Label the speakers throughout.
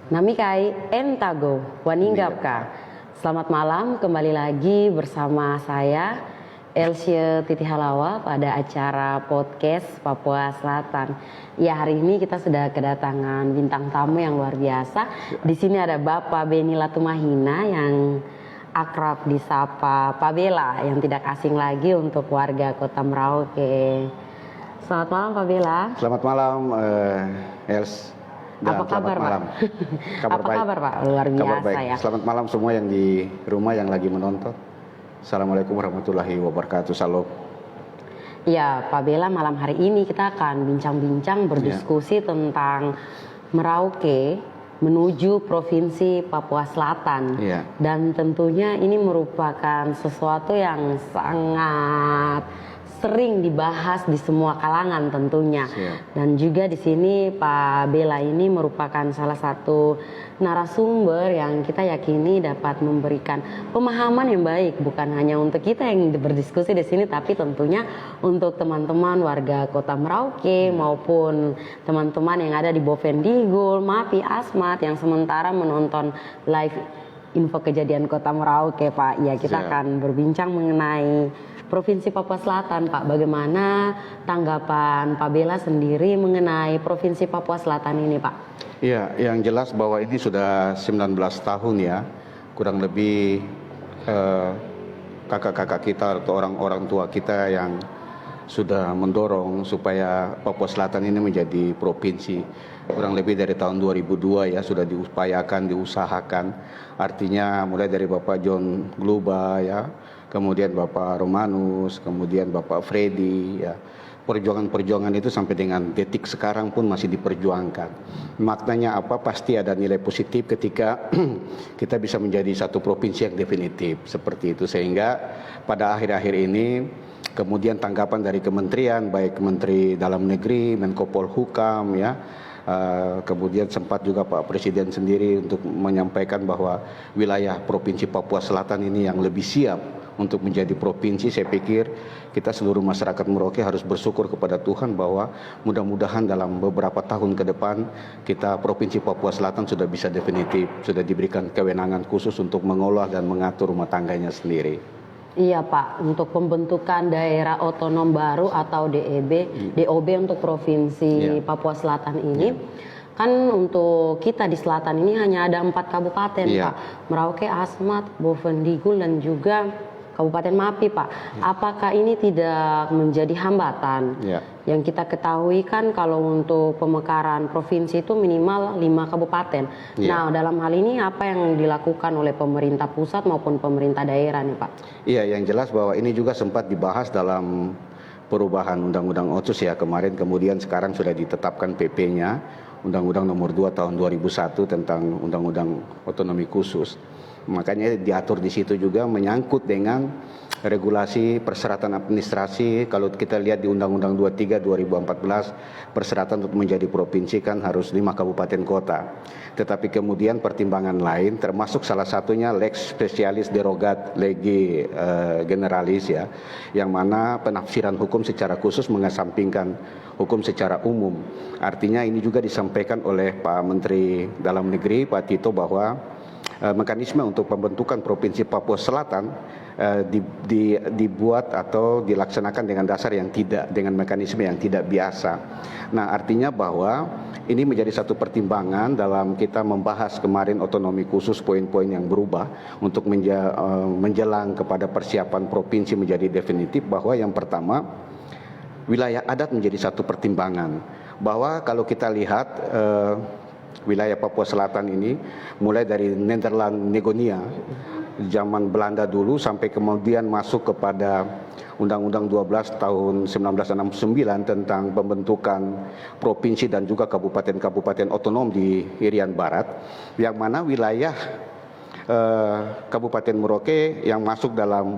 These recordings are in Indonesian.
Speaker 1: Namikai Entago Waninggapka. Selamat malam, kembali lagi bersama saya Elsye Titi Halawa pada acara podcast Papua Selatan. Ya, hari ini kita sudah kedatangan bintang tamu yang luar biasa. Di sini ada Bapak Beni Latumahina yang akrab disapa Pak Bela, yang tidak asing lagi untuk warga Kota Merauke. Selamat malam Pak Bela.
Speaker 2: Selamat malam Els.
Speaker 1: Apa kabar
Speaker 2: malam.
Speaker 1: Pak? Apa kabar Pak? Luar biasa ya.
Speaker 2: Selamat malam semua yang di rumah yang lagi menonton. Assalamualaikum warahmatullahi wabarakatuh. Salam.
Speaker 1: Ya Pak Bela, malam hari ini kita akan bincang-bincang berdiskusi tentang Merauke menuju Provinsi Papua Selatan. Dan tentunya ini merupakan sesuatu yang sangat sering dibahas di semua kalangan tentunya. Dan juga di sini Pak Bela ini merupakan salah satu narasumber yang kita yakini dapat memberikan pemahaman yang baik, bukan hanya untuk kita yang berdiskusi di sini, tapi tentunya untuk teman-teman warga Kota Merauke maupun teman-teman yang ada di Bovendigul, Mapi, Asmat yang sementara menonton live info kejadian Kota Merauke, Pak. Ya, kita akan berbincang mengenai Provinsi Papua Selatan, Pak. Bagaimana tanggapan Pak Bela sendiri mengenai Provinsi Papua Selatan ini, Pak?
Speaker 2: Iya, yang jelas bahwa ini sudah 19 tahun ya, kurang lebih kakak-kakak kita atau orang-orang tua kita yang sudah mendorong supaya Papua Selatan ini menjadi provinsi. Kurang lebih dari tahun 2002 ya, sudah diupayakan, diusahakan. Artinya mulai dari Bapak John Gluba ya, kemudian Bapak Romanus, kemudian Bapak Freddy ya. Perjuangan-perjuangan itu sampai dengan detik sekarang pun masih diperjuangkan. Maknanya apa? Pasti ada nilai positif ketika kita bisa menjadi satu provinsi yang definitif seperti itu. Sehingga pada akhir-akhir ini kemudian tanggapan dari kementerian, baik Menteri Dalam Negeri, Menko Polhukam ya, kemudian sempat juga Pak Presiden sendiri untuk menyampaikan bahwa wilayah Provinsi Papua Selatan ini yang lebih siap untuk menjadi provinsi. Saya pikir kita seluruh masyarakat Merauke harus bersyukur kepada Tuhan bahwa mudah-mudahan dalam beberapa tahun ke depan kita Provinsi Papua Selatan sudah bisa definitif, sudah diberikan kewenangan khusus untuk mengolah dan mengatur rumah tangganya sendiri.
Speaker 1: Iya Pak, untuk pembentukan daerah otonom baru atau DOB untuk Provinsi Papua Selatan ini, kan untuk kita di selatan ini hanya ada 4 kabupaten Pak, Merauke, Asmat, Bovendigul dan juga Kabupaten Mapi, Pak. Apakah ini tidak menjadi hambatan? Yang kita ketahui kan kalau untuk pemekaran provinsi itu minimal 5 kabupaten. Nah, dalam hal ini apa yang dilakukan oleh pemerintah pusat maupun pemerintah daerah nih, Pak?
Speaker 2: Iya, yang jelas bahwa ini juga sempat dibahas dalam perubahan Undang-Undang Otsus ya kemarin, kemudian sekarang sudah ditetapkan PP-nya, Undang-Undang Nomor 2 Tahun 2001 tentang Undang-Undang Otonomi Khusus. Makanya diatur di situ juga menyangkut dengan regulasi persyaratan administrasi. Kalau kita lihat di Undang-Undang 23 2014, persyaratan untuk menjadi provinsi kan harus 5 kabupaten kota. Tetapi kemudian pertimbangan lain termasuk salah satunya lex specialis derogat lege generalis ya, yang mana penafsiran hukum secara khusus mengesampingkan hukum secara umum. Artinya ini juga disampaikan oleh Pak Menteri Dalam Negeri Pak Tito bahwa mekanisme untuk pembentukan Provinsi Papua Selatan dibuat atau dilaksanakan dengan dasar yang dengan mekanisme yang tidak biasa. Nah, artinya bahwa ini menjadi satu pertimbangan dalam kita membahas kemarin otonomi khusus, poin-poin yang berubah untuk menjelang kepada persiapan provinsi menjadi definitif, bahwa yang pertama wilayah adat menjadi satu pertimbangan. Bahwa kalau kita lihat wilayah Papua Selatan ini mulai dari Nederland Negonia zaman Belanda dulu sampai kemudian masuk kepada Undang-Undang 12 tahun 1969 tentang pembentukan provinsi dan juga kabupaten-kabupaten otonom di Irian Barat, yang mana wilayah Kabupaten Merauke yang masuk dalam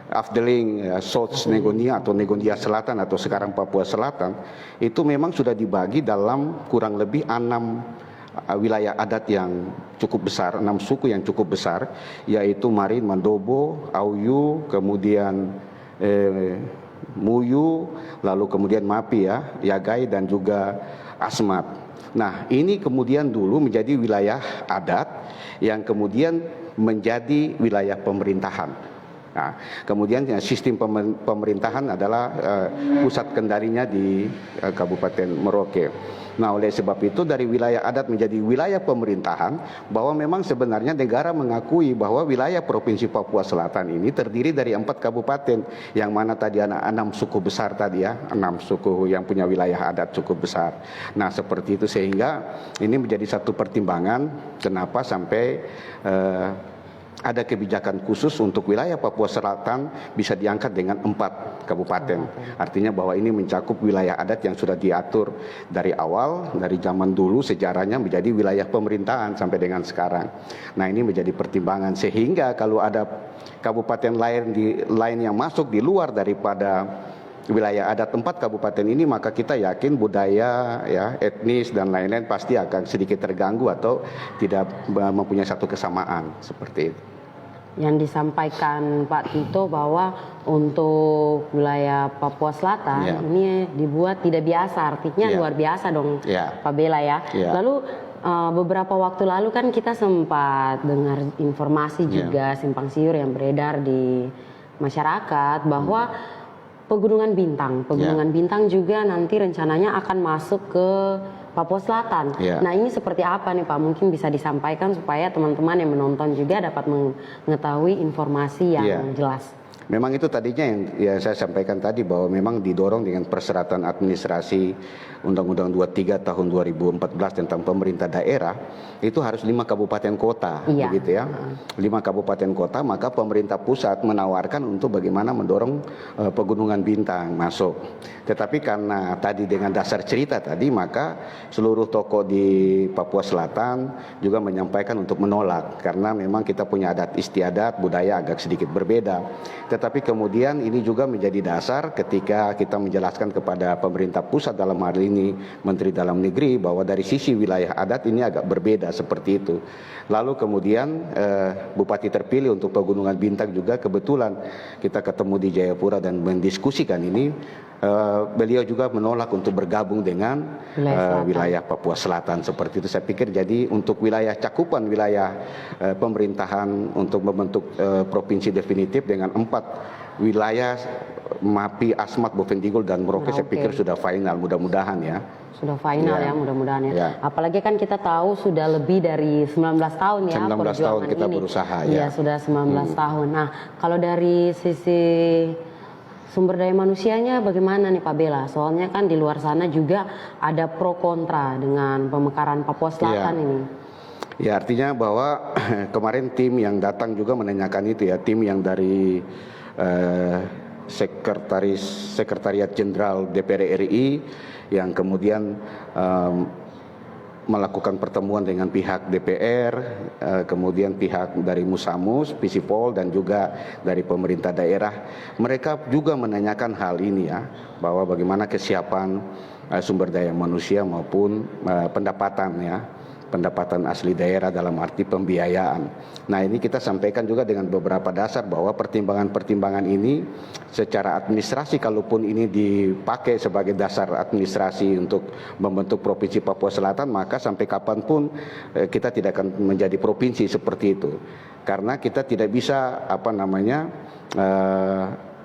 Speaker 2: Afdeling South Negonia atau Negonia Selatan atau sekarang Papua Selatan itu memang sudah dibagi dalam kurang lebih 6 wilayah adat yang cukup besar, 6 suku yang cukup besar, yaitu Marin, Mandobo, Auyu, kemudian Muyu, lalu kemudian Mapi ya, Yagai dan juga Asmat. Nah, ini kemudian dulu menjadi wilayah adat yang kemudian menjadi wilayah pemerintahan. Nah, kemudian sistem pemerintahan adalah pusat kendalinya di Kabupaten Merauke. Nah, oleh sebab itu dari wilayah adat menjadi wilayah pemerintahan, bahwa memang sebenarnya negara mengakui bahwa wilayah Provinsi Papua Selatan ini terdiri dari 4 kabupaten, yang mana tadi ada 6 suku besar tadi ya, 6 suku yang punya wilayah adat cukup besar. Nah, seperti itu, sehingga ini menjadi satu pertimbangan kenapa sampai ada kebijakan khusus untuk wilayah Papua Selatan bisa diangkat dengan 4 kabupaten. Artinya bahwa ini mencakup wilayah adat yang sudah diatur dari awal, dari zaman dulu sejarahnya menjadi wilayah pemerintahan sampai dengan sekarang. Nah, ini menjadi pertimbangan, sehingga kalau ada kabupaten lain yang masuk di luar daripada wilayah adat 4 kabupaten ini, maka kita yakin budaya, ya, etnis dan lain-lain pasti akan sedikit terganggu atau tidak mempunyai satu kesamaan seperti itu.
Speaker 1: Yang disampaikan Pak Tito bahwa untuk wilayah Papua Selatan ini dibuat tidak biasa, artinya luar biasa dong, Pak Bela ya. Lalu beberapa waktu lalu kan kita sempat dengar informasi juga simpang siur yang beredar di masyarakat bahwa Pegunungan Bintang juga nanti rencananya akan masuk ke Papua Selatan. Nah, ini seperti apa nih Pak? Mungkin bisa disampaikan supaya teman-teman yang menonton juga dapat mengetahui informasi yang jelas.
Speaker 2: Memang itu tadinya yang saya sampaikan tadi, bahwa memang didorong dengan persyaratan administrasi Undang-Undang 23 tahun 2014 tentang pemerintah daerah, itu harus 5 kabupaten kota, begitu ya. 5 kabupaten kota, maka pemerintah pusat menawarkan untuk bagaimana mendorong Pegunungan Bintang masuk. Tetapi karena tadi dengan dasar cerita tadi, maka seluruh tokoh di Papua Selatan juga menyampaikan untuk menolak, karena memang kita punya adat istiadat, budaya agak sedikit berbeda. Tetapi kemudian ini juga menjadi dasar ketika kita menjelaskan kepada pemerintah pusat, dalam hal ini Menteri Dalam Negeri, bahwa dari sisi wilayah adat ini agak berbeda seperti itu. Lalu kemudian Bupati terpilih untuk Pegunungan Bintang juga kebetulan kita ketemu di Jayapura dan mendiskusikan ini. Beliau juga menolak untuk bergabung dengan wilayah Papua Selatan seperti itu. Saya pikir jadi untuk wilayah cakupan wilayah pemerintahan untuk membentuk provinsi definitif dengan 4 wilayah MAPI, Asmat, Bovendigul dan Merauke, saya pikir sudah final, mudah-mudahan ya.
Speaker 1: Sudah final ya, mudah-mudahan ya. Apalagi kan kita tahu sudah lebih dari 19 tahun ya
Speaker 2: 19 tahun kita
Speaker 1: ini.
Speaker 2: berusaha
Speaker 1: ya. Sudah 19 tahun. Nah, kalau dari sisi sumber daya manusianya bagaimana nih Pak Bela? Soalnya kan di luar sana juga ada pro kontra dengan pemekaran Papua Selatan ini.
Speaker 2: Ya, artinya bahwa kemarin tim yang datang juga menanyakan itu ya, tim yang dari Sekretariat Jenderal DPR RI yang kemudian melakukan pertemuan dengan pihak DPR, kemudian pihak dari Musamus, Visipol, dan juga dari pemerintah daerah. Mereka juga menanyakan hal ini ya, bahwa bagaimana kesiapan sumber daya manusia maupun pendapatan asli daerah dalam arti pembiayaan. Nah, ini kita sampaikan juga dengan beberapa dasar bahwa pertimbangan-pertimbangan ini secara administrasi, kalaupun ini dipakai sebagai dasar administrasi untuk membentuk Provinsi Papua Selatan, maka sampai kapanpun kita tidak akan menjadi provinsi seperti itu. Karena kita tidak bisa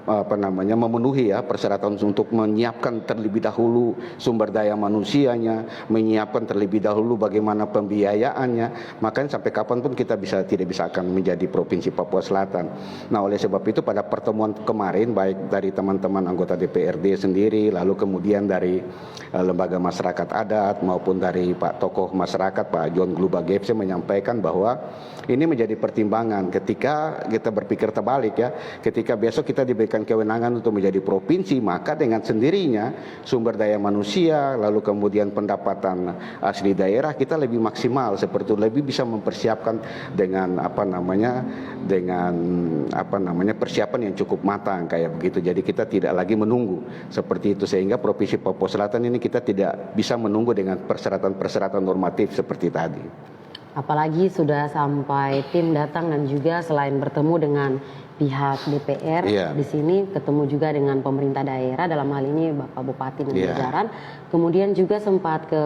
Speaker 2: memenuhi ya persyaratan untuk menyiapkan terlebih dahulu sumber daya manusianya, menyiapkan terlebih dahulu bagaimana pembiayaannya, makanya sampai kapanpun kita tidak bisa akan menjadi Provinsi Papua Selatan. Nah, oleh sebab itu pada pertemuan kemarin, baik dari teman-teman anggota DPRD sendiri, lalu kemudian dari lembaga masyarakat adat maupun dari Pak tokoh masyarakat Pak John Gluba GFC menyampaikan bahwa ini menjadi pertimbangan ketika kita berpikir terbalik ya, ketika besok kita diberikan kewenangan untuk menjadi provinsi, maka dengan sendirinya sumber daya manusia lalu kemudian pendapatan asli daerah kita lebih maksimal, seperti itu, lebih bisa mempersiapkan dengan persiapan yang cukup matang kayak begitu. Jadi kita tidak lagi menunggu seperti itu, sehingga Provinsi Papua Selatan ini kita tidak bisa menunggu dengan persyaratan-persyaratan normatif seperti tadi.
Speaker 1: Apalagi sudah sampai tim datang dan juga selain bertemu dengan pihak DPR di sini ketemu juga dengan pemerintah daerah, dalam hal ini Bapak Bupati dan jajaran. Kemudian juga sempat ke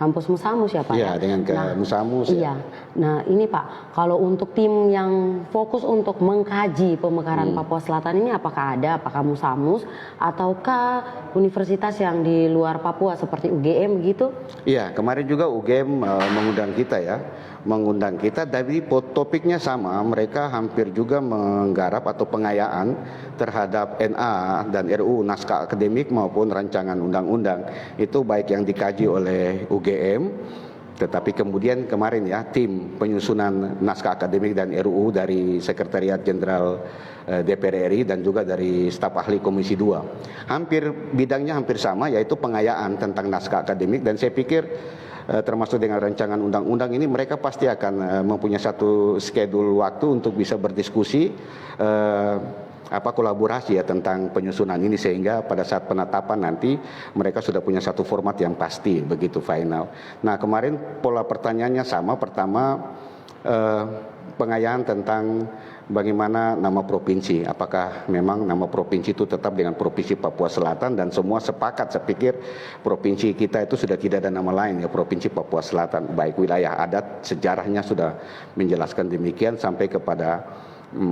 Speaker 1: kampus Musamus ya Pak?
Speaker 2: Iya, dengan ke Musamus.
Speaker 1: Iya. Nah ini Pak, kalau untuk tim yang fokus untuk mengkaji pemekaran Papua Selatan ini apakah Musamus ataukah universitas yang di luar Papua seperti UGM begitu?
Speaker 2: Iya, kemarin juga UGM mengundang kita, tapi topiknya sama. Mereka hampir juga menggarap atau pengayaan terhadap NA dan RU naskah akademik maupun rancangan undang-undang. Itu baik yang dikaji oleh UGM, tetapi kemudian kemarin ya tim penyusunan naskah akademik dan RUU dari Sekretariat Jenderal DPR RI dan juga dari staf ahli Komisi 2. Bidangnya hampir sama, yaitu pengayaan tentang naskah akademik, dan saya pikir termasuk dengan rancangan undang-undang ini mereka pasti akan mempunyai satu schedule waktu untuk bisa berdiskusi kolaborasi ya tentang penyusunan ini, sehingga pada saat penetapan nanti mereka sudah punya satu format yang pasti begitu final. Nah, kemarin pola pertanyaannya sama. Pertama, pengayaan tentang bagaimana nama provinsi, apakah memang nama provinsi itu tetap dengan Provinsi Papua Selatan, dan semua sepakat, saya pikir provinsi kita itu sudah tidak ada nama lain ya, Provinsi Papua Selatan, baik wilayah adat, sejarahnya sudah menjelaskan demikian, sampai kepada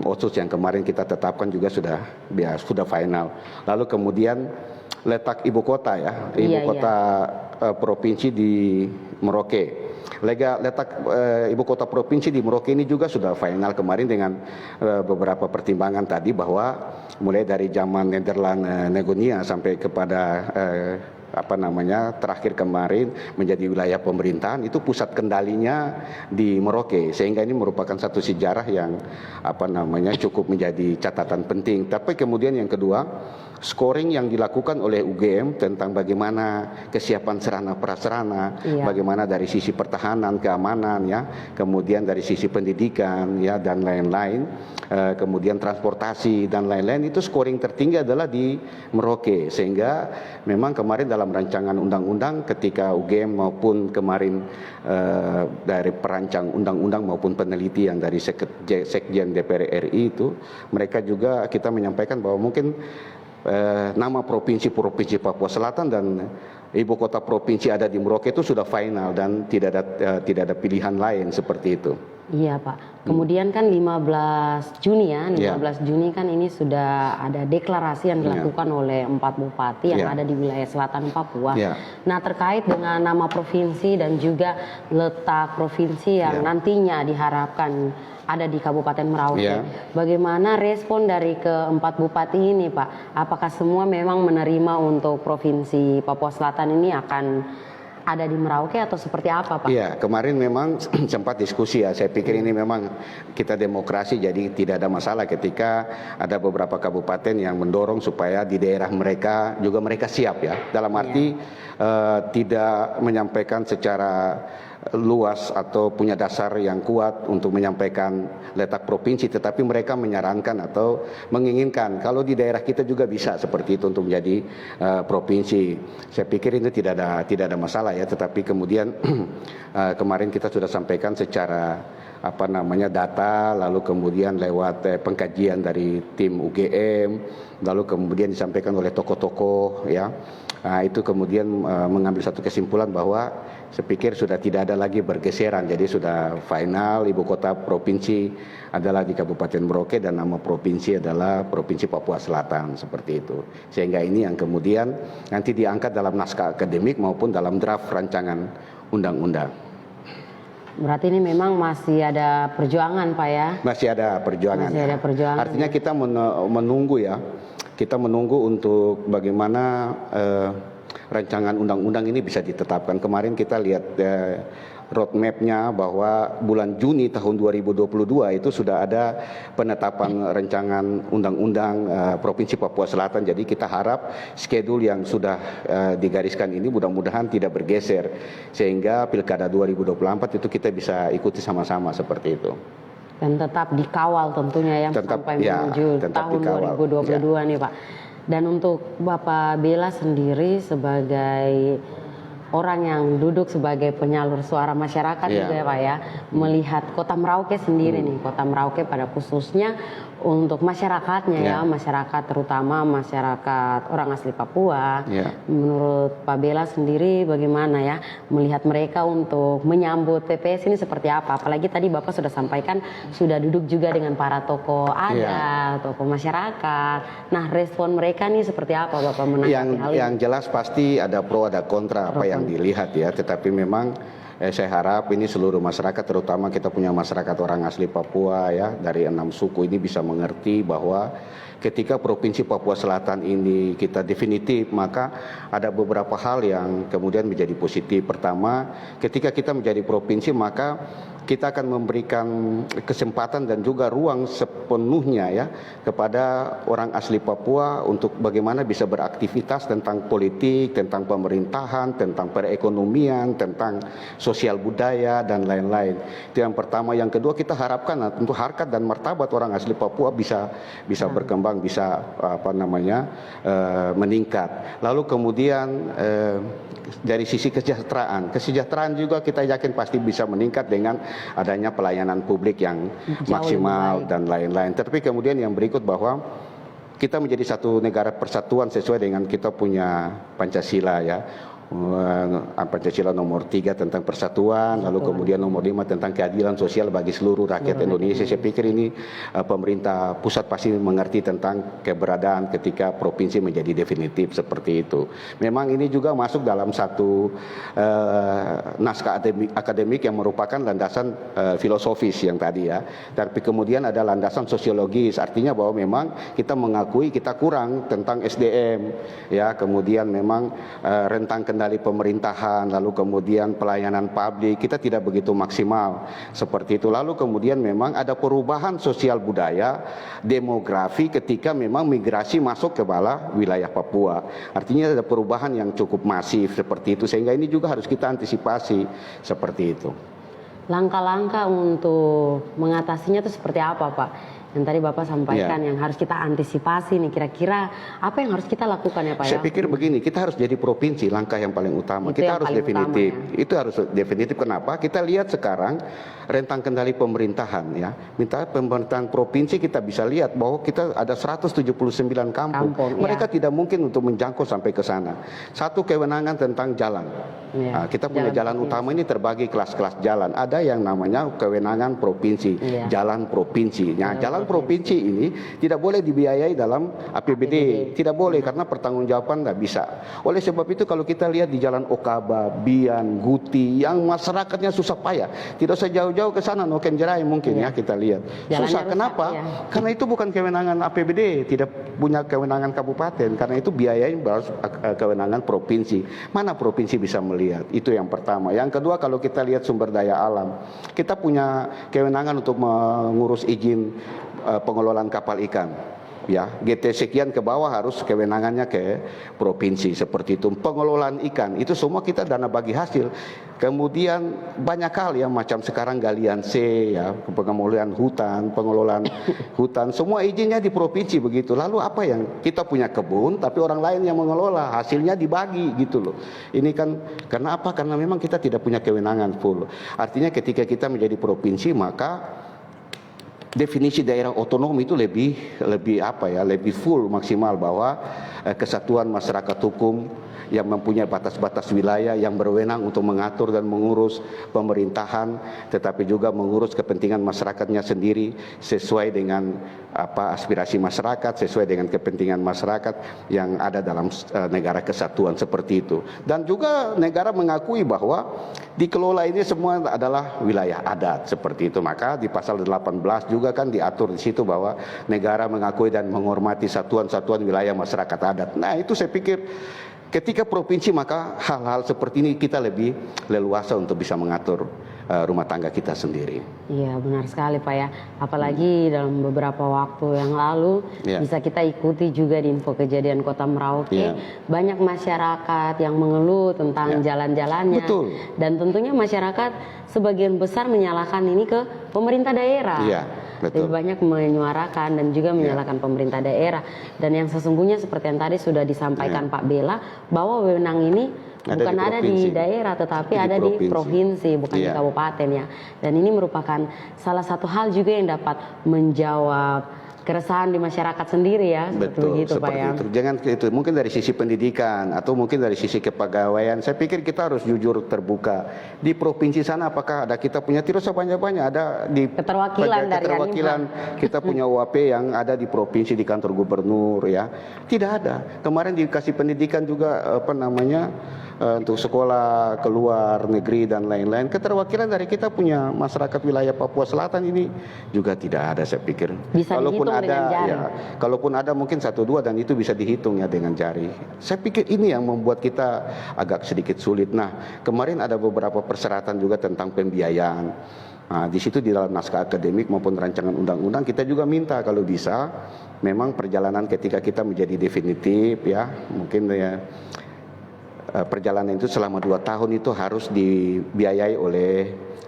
Speaker 2: otsus yang kemarin kita tetapkan juga sudah final. Lalu kemudian letak ibu kota ya, kota provinsi di Merauke. Letak ibu kota provinsi di Merauke ini juga sudah final kemarin dengan beberapa pertimbangan tadi, bahwa mulai dari zaman Nederland Negonia sampai kepada terakhir kemarin menjadi wilayah pemerintahan, itu pusat kendalinya di Merauke, sehingga ini merupakan satu sejarah yang cukup menjadi catatan penting. Tapi kemudian yang kedua, scoring yang dilakukan oleh UGM tentang bagaimana kesiapan sarana prasarana, bagaimana dari sisi pertahanan, keamanan ya, kemudian dari sisi pendidikan ya dan lain-lain, kemudian transportasi dan lain-lain, itu scoring tertinggi adalah di Merauke, sehingga memang kemarin dalam rancangan undang-undang ketika UGM maupun kemarin dari perancang undang-undang maupun peneliti yang dari Sekjen DPR RI itu, mereka juga kita menyampaikan bahwa mungkin nama provinsi Papua Selatan dan ibu kota provinsi ada di Merauke itu sudah final dan tidak ada pilihan lain seperti itu.
Speaker 1: Iya Pak. Kemudian kan 15 Juni Juni kan ini sudah ada deklarasi yang dilakukan oleh 4 bupati yang ada di wilayah selatan Papua. Nah, terkait dengan nama provinsi dan juga letak provinsi yang nantinya diharapkan ada di Kabupaten Merauke. Bagaimana respon dari keempat bupati ini Pak? Apakah semua memang menerima untuk provinsi Papua Selatan ini akan ada di Merauke atau seperti apa Pak? Iya,
Speaker 2: kemarin memang sempat diskusi ya. Saya pikir ini memang kita demokrasi, jadi tidak ada masalah ketika ada beberapa kabupaten yang mendorong supaya di daerah mereka juga mereka siap ya. Dalam arti tidak menyampaikan secara luas atau punya dasar yang kuat untuk menyampaikan letak provinsi, tetapi mereka menyarankan atau menginginkan kalau di daerah kita juga bisa seperti itu untuk menjadi provinsi. Saya pikir ini tidak ada masalah ya, tetapi kemudian kemarin kita sudah sampaikan secara data, lalu kemudian lewat pengkajian dari tim UGM, lalu kemudian disampaikan oleh tokoh-tokoh ya. Nah, itu kemudian mengambil satu kesimpulan bahwa saya pikir sudah tidak ada lagi bergeseran, jadi sudah final, ibu kota provinsi adalah di Kabupaten Merauke dan nama provinsi adalah Provinsi Papua Selatan, seperti itu. Sehingga ini yang kemudian nanti diangkat dalam naskah akademik maupun dalam draft rancangan undang-undang.
Speaker 1: Berarti ini memang masih ada perjuangan Pak ya?
Speaker 2: Masih ada perjuangan.
Speaker 1: Masih ada perjuangan.
Speaker 2: Artinya kita menunggu ya. Kita menunggu untuk bagaimana rancangan undang-undang ini bisa ditetapkan. Kemarin kita lihat roadmap-nya bahwa bulan Juni tahun 2022 itu sudah ada penetapan rancangan undang-undang Provinsi Papua Selatan. Jadi kita harap schedule yang sudah digariskan ini mudah-mudahan tidak bergeser, sehingga Pilkada 2024 itu kita bisa ikuti sama-sama seperti itu.
Speaker 1: Dan tetap dikawal tentunya yang sampai menuju tahun 2022 nih Pak. Dan untuk Bapak Bela sendiri sebagai orang yang duduk sebagai penyalur suara masyarakat juga ya Pak ya, melihat Kota Merauke sendiri nih, Kota Merauke pada khususnya untuk masyarakatnya ya, masyarakat terutama masyarakat orang asli Papua. Menurut Pak Bella sendiri bagaimana ya melihat mereka untuk menyambut PPS ini seperti apa? Apalagi tadi Bapak sudah sampaikan sudah duduk juga dengan para tokoh adat, tokoh masyarakat. Nah, respon mereka nih seperti apa Bapak menanggapi hal ini?
Speaker 2: Yang jelas pasti ada pro ada kontra apa yang dilihat ya, tetapi memang saya harap ini seluruh masyarakat, terutama kita punya masyarakat orang asli Papua ya, dari 6 suku ini bisa mengerti bahwa ketika Provinsi Papua Selatan ini kita definitif, maka ada beberapa hal yang kemudian menjadi positif. Pertama, ketika kita menjadi provinsi, maka kita akan memberikan kesempatan dan juga ruang sepenuhnya ya kepada orang asli Papua untuk bagaimana bisa beraktivitas tentang politik, tentang pemerintahan, tentang perekonomian, tentang sosial budaya dan lain-lain. Itu yang pertama. Yang kedua, kita harapkan untuk harkat dan martabat orang asli Papua bisa berkembang, bisa meningkat. Lalu kemudian dari sisi kesejahteraan juga kita yakin pasti bisa meningkat dengan adanya pelayanan publik yang maksimal dan lain-lain. Tapi kemudian yang berikut bahwa kita menjadi satu negara persatuan sesuai dengan kita punya Pancasila ya. Pancasila nomor 3 tentang persatuan, lalu kemudian nomor 5 tentang keadilan sosial bagi seluruh rakyat Indonesia. Saya pikir ini pemerintah pusat pasti mengerti tentang keberadaan ketika provinsi menjadi definitif seperti itu. Memang ini juga masuk dalam satu naskah akademik yang merupakan landasan filosofis yang tadi ya. Tapi kemudian ada landasan sosiologis, artinya bahwa memang kita mengakui kita kurang tentang SDM ya, kemudian memang rentang kendali pemerintahan, lalu kemudian pelayanan publik kita tidak begitu maksimal seperti itu. Lalu kemudian memang ada perubahan sosial budaya, demografi ketika memang migrasi masuk ke wilayah Papua. Artinya ada perubahan yang cukup masif seperti itu, sehingga ini juga harus kita antisipasi seperti itu.
Speaker 1: Langkah-langkah untuk mengatasinya itu seperti apa Pak? Yang tadi Bapak sampaikan yang harus kita antisipasi nih, kira-kira apa yang harus kita lakukan ya Pak?
Speaker 2: Saya pikir begini, kita harus jadi provinsi, langkah yang paling utama. Kita harus definitif. Itu harus definitif. Kenapa? Kita lihat sekarang rentang kendali pemerintahan ya. Minta pemerintahan provinsi kita bisa lihat bahwa kita ada 179 kampung. Mereka tidak mungkin untuk menjangkau sampai ke sana. Satu, kewenangan tentang jalan. Nah, kita punya jalan utama ini terbagi kelas-kelas jalan. Ada yang namanya kewenangan provinsi, jalan provinsi. Nah, jalan provinsi ini tidak boleh dibiayai dalam APBD, tidak boleh karena pertanggungjawaban tidak bisa. Oleh sebab itu kalau kita lihat di jalan Okaba, Bian, Guti yang masyarakatnya susah payah, tidak usah jauh-jauh ke sana, Noken Jerai mungkin ya kita lihat. Susah, kenapa? Karena itu bukan kewenangan APBD, tidak punya kewenangan kabupaten, karena itu biayanya harus kewenangan provinsi. Mana provinsi bisa melihat? Itu yang pertama. Yang kedua, kalau kita lihat sumber daya alam, kita punya kewenangan untuk mengurus izin pengelolaan kapal ikan ya, GT sekian ke bawah harus kewenangannya ke provinsi seperti itu. Pengelolaan ikan itu semua kita dana bagi hasil. Kemudian banyak hal ya, macam sekarang galian C ya, pengelolaan pengelolaan hutan, semua izinnya di provinsi begitu. Lalu apa yang kita punya kebun tapi orang lain yang mengelola, hasilnya dibagi gitu loh. Ini kan karena apa? Karena memang kita tidak punya kewenangan full. Artinya ketika kita menjadi provinsi, maka definisi daerah otonom itu lebih full maksimal, bahwa kesatuan masyarakat hukum yang mempunyai batas-batas wilayah yang berwenang untuk mengatur dan mengurus pemerintahan, tetapi juga mengurus kepentingan masyarakatnya sendiri sesuai dengan aspirasi masyarakat, sesuai dengan kepentingan masyarakat yang ada dalam negara kesatuan seperti itu. Dan juga negara mengakui bahwa dikelola ini semua adalah wilayah adat seperti itu. Maka di pasal 18 juga kan diatur di situ bahwa negara mengakui dan menghormati satuan-satuan wilayah masyarakat adat. Nah, itu saya pikir ketika provinsi, maka hal-hal seperti ini kita lebih leluasa untuk bisa mengatur rumah tangga kita sendiri.
Speaker 1: Iya, benar sekali Pak ya. Apalagi dalam beberapa waktu yang lalu bisa kita ikuti juga di info kejadian Kota Merauke, banyak masyarakat yang mengeluh tentang jalan-jalannya.
Speaker 2: Betul. Dan
Speaker 1: tentunya masyarakat sebagian besar menyalahkan ini ke pemerintah daerah.
Speaker 2: Iya. Betul.
Speaker 1: Lebih banyak menyuarakan dan juga menyalahkan pemerintah daerah. Dan yang sesungguhnya seperti yang tadi sudah disampaikan Pak Bella, bahwa wewenang ini Bukan ada di daerah, tetapi ada di provinsi, bukan di kabupaten ya. Dan ini merupakan salah satu hal juga yang dapat menjawab keresahan di masyarakat sendiri ya.
Speaker 2: Betul,
Speaker 1: begitu,
Speaker 2: seperti
Speaker 1: Pak, ya.
Speaker 2: itu. Jangan itu, mungkin dari sisi pendidikan atau mungkin dari sisi kepegawaian. Saya pikir kita harus jujur terbuka. Di provinsi sana apakah ada, kita punya tidak sebanyak-banyak ada di keterwakilan kita punya UAP yang ada di provinsi di kantor gubernur ya. Tidak ada. Kemarin dikasih pendidikan juga untuk sekolah keluar negeri dan lain-lain. Keterwakilan dari kita punya masyarakat wilayah Papua Selatan ini juga tidak ada, saya pikir.
Speaker 1: Bisa kalaupun ada dengan jari.
Speaker 2: Ya, kalaupun ada mungkin 1-2 dan itu bisa dihitung ya dengan jari. Saya pikir ini yang membuat kita agak sedikit sulit. Nah, kemarin ada beberapa persyaratan juga tentang pembiayaan. Nah, di situ di dalam naskah akademik maupun rancangan undang-undang kita juga minta kalau bisa memang perjalanan ketika kita menjadi definitif ya, mungkin ya perjalanan itu selama 2 tahun itu harus dibiayai oleh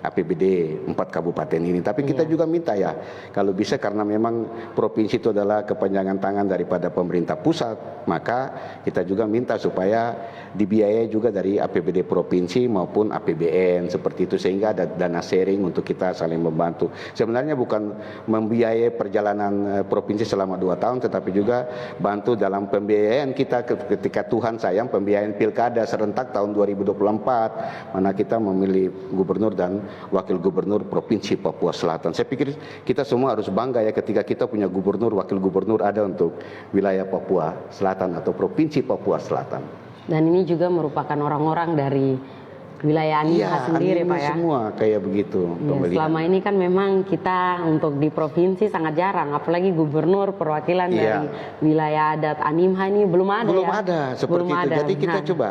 Speaker 2: APBD 4 kabupaten ini. Tapi kita juga minta ya, kalau bisa karena memang provinsi itu adalah kepanjangan tangan daripada pemerintah pusat, maka kita juga minta supaya dibiayai juga dari APBD provinsi maupun APBN seperti itu, sehingga ada dana sharing untuk kita saling membantu. Sebenarnya bukan membiayai perjalanan provinsi selama 2 tahun, tetapi juga bantu dalam pembiayaan kita ketika Tuhan sayang pembiayaan pilkada serentak tahun 2024, mana kita memilih gubernur dan wakil gubernur Provinsi Papua Selatan. Saya pikir kita semua harus bangga ya ketika kita punya gubernur, wakil gubernur ada untuk wilayah Papua Selatan atau Provinsi Papua Selatan.
Speaker 1: Dan ini juga merupakan orang-orang dari wilayah Animha sendiri, Pak ya.
Speaker 2: Semua kayak begitu.
Speaker 1: Ya, selama ini kan memang kita untuk di provinsi sangat jarang, apalagi gubernur perwakilan dari wilayah adat Animha ini belum ada.
Speaker 2: Belum ada seperti itu. Jadi kita coba.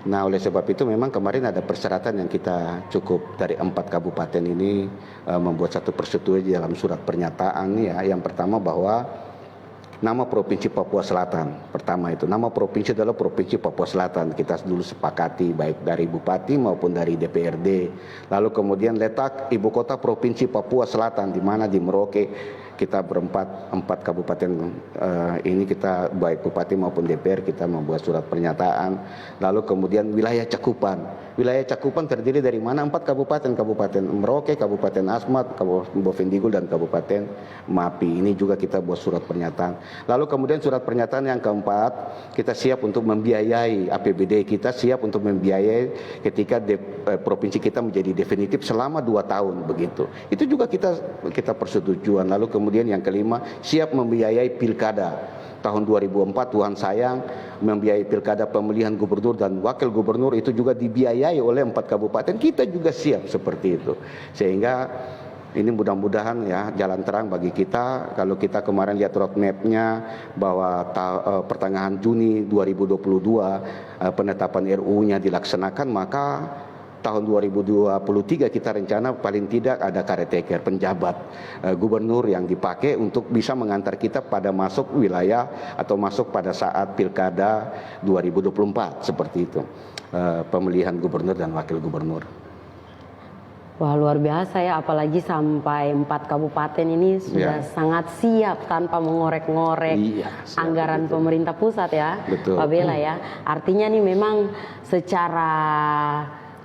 Speaker 2: Nah, oleh sebab itu memang kemarin ada persyaratan yang kita cukup dari 4 kabupaten ini membuat satu persetujuan dalam surat pernyataan ya. Yang pertama bahwa nama Provinsi Papua Selatan, pertama itu nama provinsi adalah Provinsi Papua Selatan. Kita dulu sepakati baik dari Bupati maupun dari DPRD. Lalu kemudian letak ibu kota Provinsi Papua Selatan di mana di Merauke. Kita berempat 4 kabupaten ini kita baik Bupati maupun DPR kita membuat surat pernyataan. Lalu kemudian wilayah cakupan. Wilayah cakupan terdiri dari mana? 4 kabupaten, Kabupaten Merauke, Kabupaten Asmat, Kabupaten Bovendigul dan Kabupaten Mapi. Ini juga kita buat surat pernyataan. Lalu kemudian surat pernyataan yang keempat, kita siap untuk membiayai APBD, kita siap untuk membiayai ketika provinsi kita menjadi definitif selama 2 tahun begitu. Itu juga kita persetujuan. Lalu kemudian yang kelima, siap membiayai pilkada. Tahun 2004 Tuhan sayang membiayai pilkada pemilihan gubernur dan wakil gubernur itu juga dibiayai oleh 4 kabupaten. Kita juga siap seperti itu. Sehingga ini mudah-mudahan ya jalan terang bagi kita. Kalau kita kemarin lihat roadmap-nya bahwa pertengahan Juni 2022 penetapan RUU-nya dilaksanakan, maka tahun 2023 kita rencana paling tidak ada caretaker, penjabat gubernur yang dipakai untuk bisa mengantar kita pada masuk wilayah atau masuk pada saat pilkada 2024 seperti itu, pemilihan gubernur dan wakil gubernur.
Speaker 1: Wah, luar biasa ya, apalagi sampai 4 kabupaten ini sudah sangat siap tanpa mengorek-ngorek anggaran pemerintah pusat ya.
Speaker 2: Betul.
Speaker 1: Pak Bella ya. Artinya nih memang secara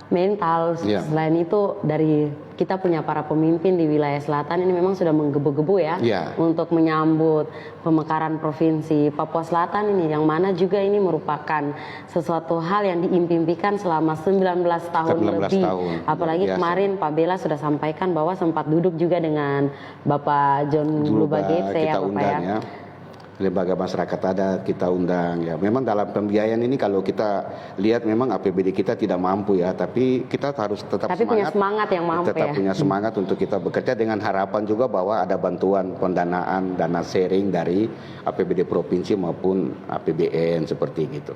Speaker 1: mental selain itu dari kita punya para pemimpin di wilayah selatan ini memang sudah menggebu-gebu ya untuk menyambut pemekaran provinsi Papua Selatan ini, yang mana juga ini merupakan sesuatu hal yang diimpikan selama 19 tahun lebih. Apalagi kemarin Pak Bella sudah sampaikan bahwa sempat duduk juga dengan Bapak John Lubagete ya Bapak ya.
Speaker 2: Lembaga masyarakat adat kita undang ya. Memang dalam pembiayaan ini kalau kita lihat memang APBD kita tidak mampu ya, tapi kita harus tetap
Speaker 1: punya semangat yang mampu
Speaker 2: tetap punya semangat untuk kita bekerja dengan harapan juga bahwa ada bantuan pendanaan, dana sharing dari APBD provinsi maupun APBN seperti gitu.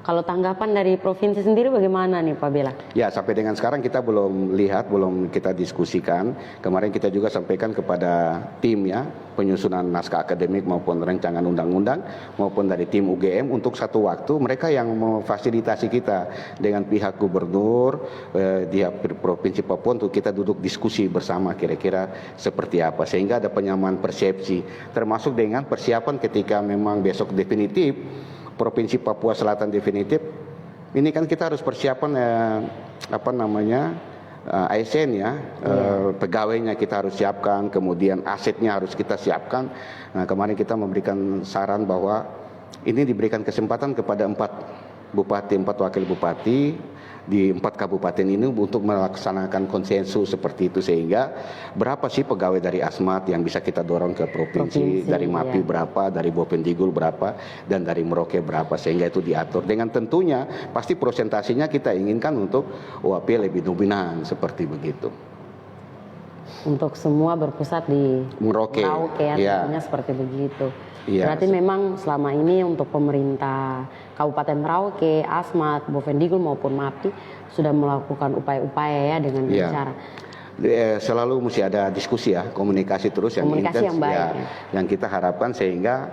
Speaker 1: Kalau tanggapan dari provinsi sendiri bagaimana nih Pak Bella?
Speaker 2: Ya, sampai dengan sekarang kita belum lihat, belum kita diskusikan. Kemarin kita juga sampaikan kepada tim ya, penyusunan naskah akademik maupun rancangan undang-undang maupun dari tim UGM untuk satu waktu mereka yang memfasilitasi kita dengan pihak gubernur di Provinsi Papua untuk kita duduk diskusi bersama kira-kira seperti apa sehingga ada penyamaan persepsi termasuk dengan persiapan ketika memang besok definitif Provinsi Papua Selatan definitif, ini kan kita harus persiapan ASN ya, pegawainya kita harus siapkan, kemudian asetnya harus kita siapkan. Nah, kemarin kita memberikan saran bahwa ini diberikan kesempatan kepada 4 bupati, 4 wakil bupati di 4 kabupaten ini untuk melaksanakan konsensus seperti itu, sehingga berapa sih pegawai dari Asmat yang bisa kita dorong ke provinsi, dari MAPI berapa, dari Bovendigul berapa, dan dari Merauke berapa, sehingga itu diatur dengan tentunya pasti prosentasinya kita inginkan untuk UAP lebih dominan seperti begitu.
Speaker 1: Untuk semua berpusat di
Speaker 2: Merauke
Speaker 1: ya, tentunya seperti begitu.
Speaker 2: Iya.
Speaker 1: Berarti memang selama ini untuk pemerintah Kabupaten Merauke, Asmat, Bovendigul maupun MAPI sudah melakukan upaya-upaya ya dengan cara
Speaker 2: selalu mesti ada diskusi ya, komunikasi terus yang intens
Speaker 1: yang baik,
Speaker 2: ya, yang kita harapkan sehingga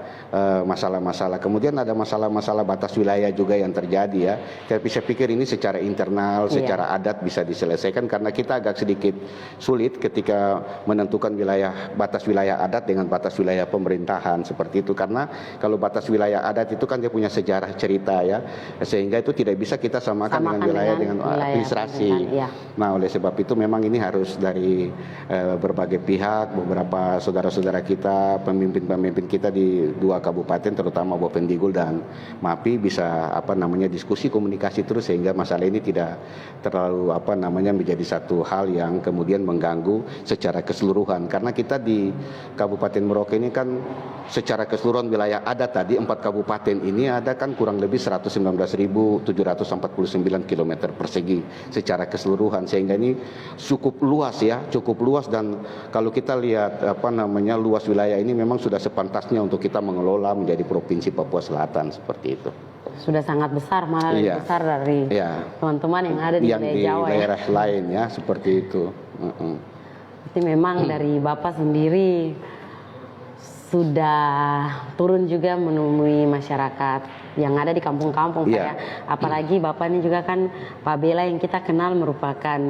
Speaker 2: masalah-masalah, kemudian ada masalah-masalah batas wilayah juga yang terjadi ya. Tapi saya pikir ini secara internal, secara adat bisa diselesaikan, karena kita agak sedikit sulit ketika menentukan batas wilayah adat dengan batas wilayah pemerintahan seperti itu, karena kalau batas wilayah adat itu kan dia punya sejarah cerita ya, sehingga itu tidak bisa kita samakan dengan wilayah administrasi. Nah, oleh sebab itu memang ini harus dari berbagai pihak, beberapa saudara-saudara kita, pemimpin-pemimpin kita di 2 kabupaten terutama Bovendigul dan MAPI bisa diskusi, komunikasi terus, sehingga masalah ini tidak terlalu menjadi satu hal yang kemudian mengganggu secara keseluruhan, karena kita di Kabupaten Merauke ini kan secara keseluruhan wilayah adat tadi 4 kabupaten ini ada kan kurang lebih 119.749 km persegi secara keseluruhan, sehingga ini cukup luas dan kalau kita lihat luas wilayah ini memang sudah sepantasnya untuk kita mengelola menjadi Provinsi Papua Selatan seperti itu.
Speaker 1: Sudah sangat besar, malah lebih besar dari teman-teman yang ada di wilayah Jawa
Speaker 2: daerah lain ya, seperti itu.
Speaker 1: Jadi memang dari Bapak sendiri sudah turun juga menemui masyarakat yang ada di kampung-kampung Pak ya. Apalagi Bapak ini juga kan Pak Bela yang kita kenal merupakan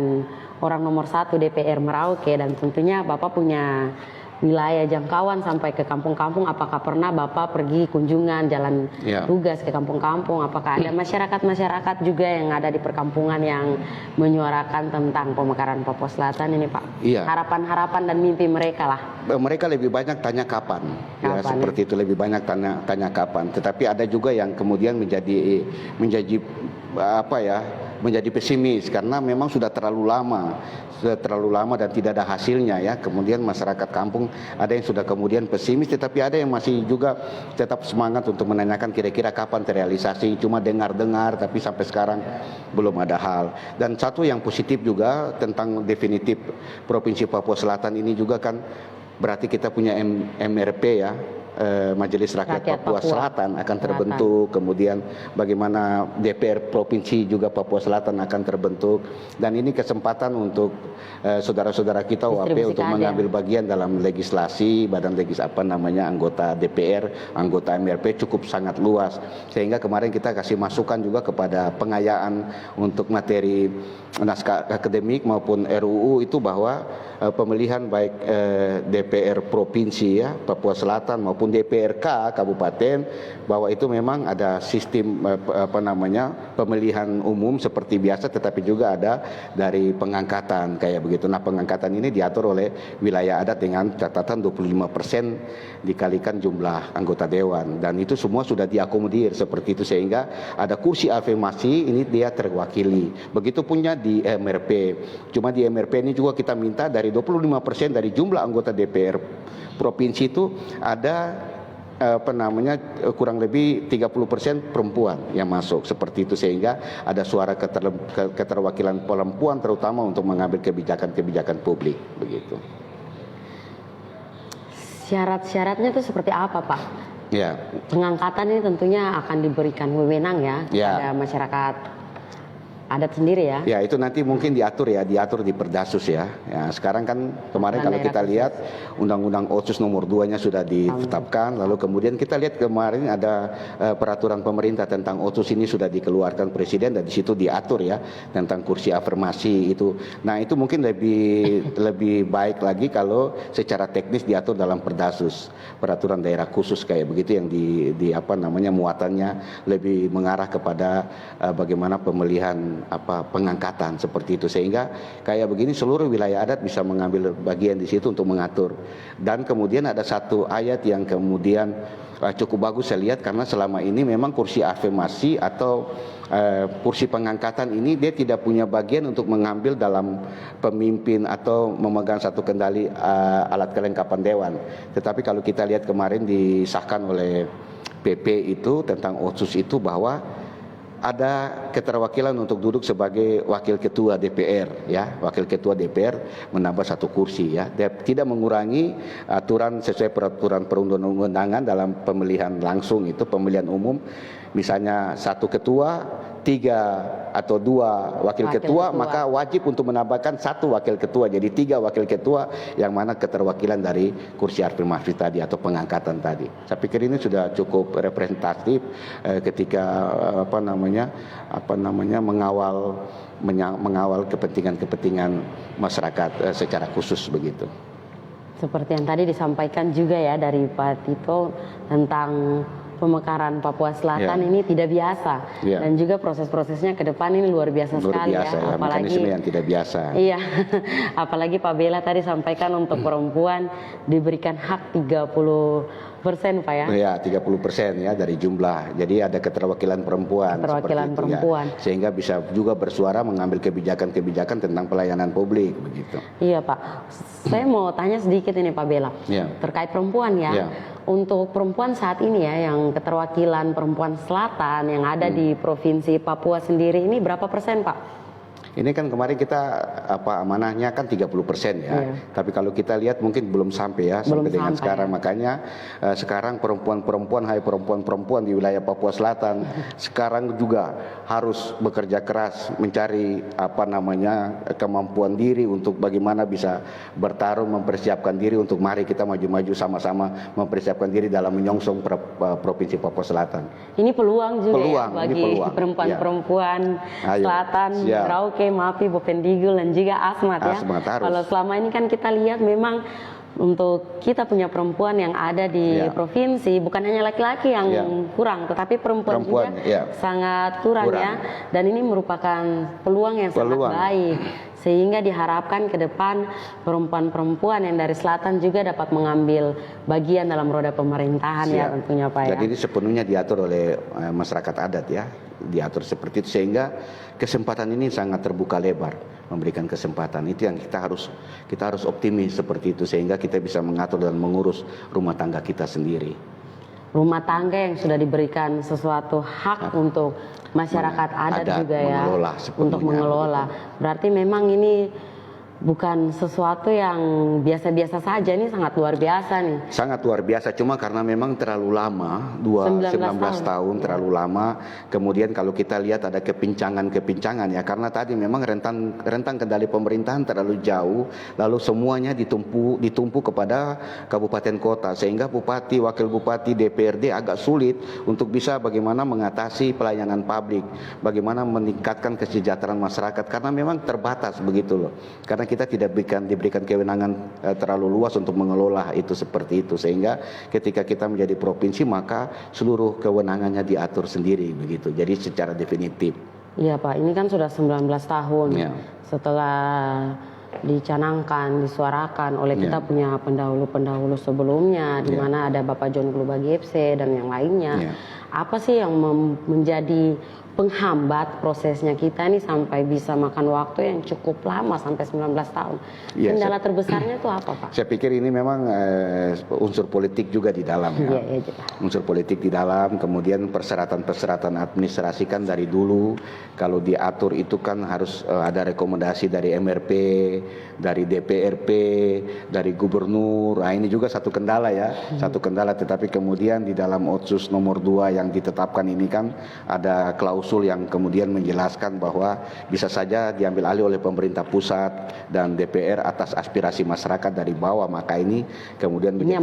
Speaker 1: orang nomor 1 DPR Merauke, dan tentunya Bapak punya wilayah jangkauan sampai ke kampung-kampung. Apakah pernah Bapak pergi kunjungan jalan tugas ke kampung-kampung? Apakah ada masyarakat-masyarakat juga yang ada di perkampungan yang menyuarakan tentang pemekaran Papua Selatan ini Pak? Harapan-harapan dan mimpi mereka lah.
Speaker 2: Mereka lebih banyak tanya kapan ya, seperti itu, lebih banyak tanya kapan. Tetapi ada juga yang kemudian menjadi menjadi pesimis karena memang sudah terlalu lama dan tidak ada hasilnya ya. Kemudian masyarakat kampung ada yang sudah kemudian pesimis, tetapi ada yang masih juga tetap semangat untuk menanyakan kira-kira kapan terrealisasi. Cuma dengar-dengar tapi sampai sekarang belum ada hal. Dan satu yang positif juga tentang definitif Provinsi Papua Selatan ini juga kan berarti kita punya MRP ya, Majelis Rakyat Papua Selatan akan terbentuk, kemudian bagaimana DPR Provinsi juga Papua Selatan akan terbentuk, dan ini kesempatan untuk saudara-saudara kita UAP untuk mengambil bagian dalam legislasi, badan anggota DPR, anggota MRP cukup sangat luas, sehingga kemarin kita kasih masukan juga kepada pengayaan untuk materi naskah akademik maupun RUU itu bahwa pemilihan baik DPR Provinsi ya Papua Selatan maupun DPRK Kabupaten, bahwa itu memang ada sistem pemilihan umum seperti biasa, tetapi juga ada dari pengangkatan kayak begitu. Nah, pengangkatan ini diatur oleh wilayah adat dengan catatan 25% dikalikan jumlah anggota dewan, dan itu semua sudah diakomodir seperti itu, sehingga ada kursi afirmasi ini dia terwakili. Begitu punya di MRP. Cuma di MRP ini juga kita minta dari 25% dari jumlah anggota DPR provinsi itu ada kurang lebih 30% perempuan yang masuk seperti itu, sehingga ada suara keterwakilan perempuan terutama untuk mengambil kebijakan-kebijakan publik begitu.
Speaker 1: Syarat-syaratnya itu seperti apa Pak?
Speaker 2: Ya.
Speaker 1: Pengangkatan ini tentunya akan diberikan wewenang ya kepada masyarakat adat sendiri ya?
Speaker 2: Ya itu nanti mungkin diatur di Perdasus ya. Ya sekarang kan kemarin kalau kita lihat Undang-Undang Otsus nomor 2-nya sudah ditetapkan, lalu kemudian kita lihat kemarin ada peraturan pemerintah tentang Otsus ini sudah dikeluarkan Presiden, dan di situ diatur ya tentang kursi afirmasi itu. Nah itu mungkin lebih baik lagi kalau secara teknis diatur dalam Perdasus, peraturan daerah khusus kayak begitu, yang di muatannya lebih mengarah kepada bagaimana pemilihan pengangkatan seperti itu, sehingga kayak begini seluruh wilayah adat bisa mengambil bagian di situ untuk mengatur. Dan kemudian ada satu ayat yang kemudian cukup bagus saya lihat, karena selama ini memang kursi afirmasi atau kursi pengangkatan ini dia tidak punya bagian untuk mengambil dalam pemimpin atau memegang satu kendali alat kelengkapan dewan. Tetapi kalau kita lihat kemarin disahkan oleh PP itu tentang Otsus itu, bahwa ada keterwakilan untuk duduk sebagai wakil ketua DPR ya, wakil ketua DPR menambah satu kursi ya. Dia tidak mengurangi aturan sesuai peraturan perundang-undangan dalam pemilihan langsung itu, pemilihan umum. Misalnya satu ketua, 3 atau 2 wakil ketua, maka wajib untuk menambahkan satu wakil ketua, jadi 3 wakil ketua yang mana keterwakilan dari kursi afirmasi tadi atau pengangkatan tadi. Saya pikir ini sudah cukup representatif ketika mengawal kepentingan masyarakat secara khusus begitu.
Speaker 1: Seperti yang tadi disampaikan juga ya dari Pak Tito tentang pemekaran Papua Selatan ini tidak biasa, dan juga proses-prosesnya ke depan ini luar biasa sekali ya.
Speaker 2: Apalagi mekanisme yang tidak biasa.
Speaker 1: Iya, apalagi Pak Bella tadi sampaikan untuk perempuan diberikan hak 30% Pak ya?
Speaker 2: Iya, 30% ya dari jumlah. Jadi ada keterwakilan perempuan.
Speaker 1: Keterwakilan perempuan.
Speaker 2: Ya. Sehingga bisa juga bersuara mengambil kebijakan-kebijakan tentang pelayanan publik begitu.
Speaker 1: Iya Pak. Saya mau tanya sedikit ini Pak Bella. Terkait perempuan ya. Untuk perempuan saat ini ya, yang keterwakilan perempuan selatan yang ada di Provinsi Papua sendiri ini berapa persen Pak?
Speaker 2: Ini kan kemarin kita amanahnya kan 30% ya. Tapi kalau kita lihat mungkin belum sampai ya, sampai dengan sekarang. Makanya sekarang perempuan-perempuan, hai perempuan-perempuan di wilayah Papua Selatan sekarang juga harus bekerja keras mencari kemampuan diri untuk bagaimana bisa bertarung, mempersiapkan diri untuk mari kita maju-maju sama-sama mempersiapkan diri dalam menyongsong Provinsi Papua Selatan.
Speaker 1: Ini peluang juga ya bagi perempuan-perempuan Selatan, Merauke, Mapi, Bovendigul dan juga Asmat ya. Kalau selama ini kan kita lihat memang untuk kita punya perempuan yang ada di provinsi bukan hanya laki-laki yang kurang, tetapi perempuan juga sangat kurang ya. Dan ini merupakan peluang yang sangat baik, sehingga diharapkan ke depan perempuan-perempuan yang dari selatan juga dapat mengambil bagian dalam roda pemerintahan ya tentunya Pak ya.
Speaker 2: Jadi ini sepenuhnya diatur oleh masyarakat adat ya, diatur seperti itu, sehingga kesempatan ini sangat terbuka lebar, memberikan kesempatan. Itu yang kita harus optimis seperti itu, sehingga kita bisa mengatur dan mengurus rumah tangga kita sendiri.
Speaker 1: Rumah tangga yang sudah diberikan sesuatu hak untuk masyarakat adat juga ya, untuk mengelola. Berarti memang ini bukan sesuatu yang biasa-biasa saja, ini sangat luar biasa nih.
Speaker 2: Sangat luar biasa, cuma karena memang terlalu lama, 19 tahun terlalu lama. Kemudian kalau kita lihat ada kepincangan ya, karena tadi memang rentang kendali pemerintahan terlalu jauh, lalu semuanya ditumpu kepada kabupaten kota, sehingga bupati, wakil bupati, DPRD agak sulit untuk bisa bagaimana mengatasi pelayanan publik, bagaimana meningkatkan kesejahteraan masyarakat, karena memang terbatas begitu loh. Karena kita tidak diberikan kewenangan terlalu luas untuk mengelola itu seperti itu, sehingga ketika kita menjadi provinsi maka seluruh kewenangannya diatur sendiri begitu, jadi secara definitif.
Speaker 1: Iya Pak, ini kan sudah 19 tahun setelah dicanangkan, disuarakan oleh kita punya pendahulu-pendahulu sebelumnya, di mana ada Bapak John Gluba GFC dan yang lainnya. Apa sih yang menjadi penghambat prosesnya kita ini sampai bisa makan waktu yang cukup lama sampai 19 tahun? Kendala terbesarnya itu apa Pak?
Speaker 2: Saya pikir ini memang unsur politik juga di dalam ya. Unsur politik di dalam, kemudian persyaratan-persyaratan administrasi kan dari dulu kalau diatur itu kan harus ada rekomendasi dari MRP, dari DPRP, dari gubernur. Nah ini juga satu kendala ya, satu kendala. Tetapi kemudian di dalam Otsus nomor 2 yang ditetapkan ini kan ada klausul klausul yang kemudian menjelaskan bahwa bisa saja diambil alih oleh pemerintah pusat dan DPR atas aspirasi masyarakat dari bawah. Maka ini kemudian menjadi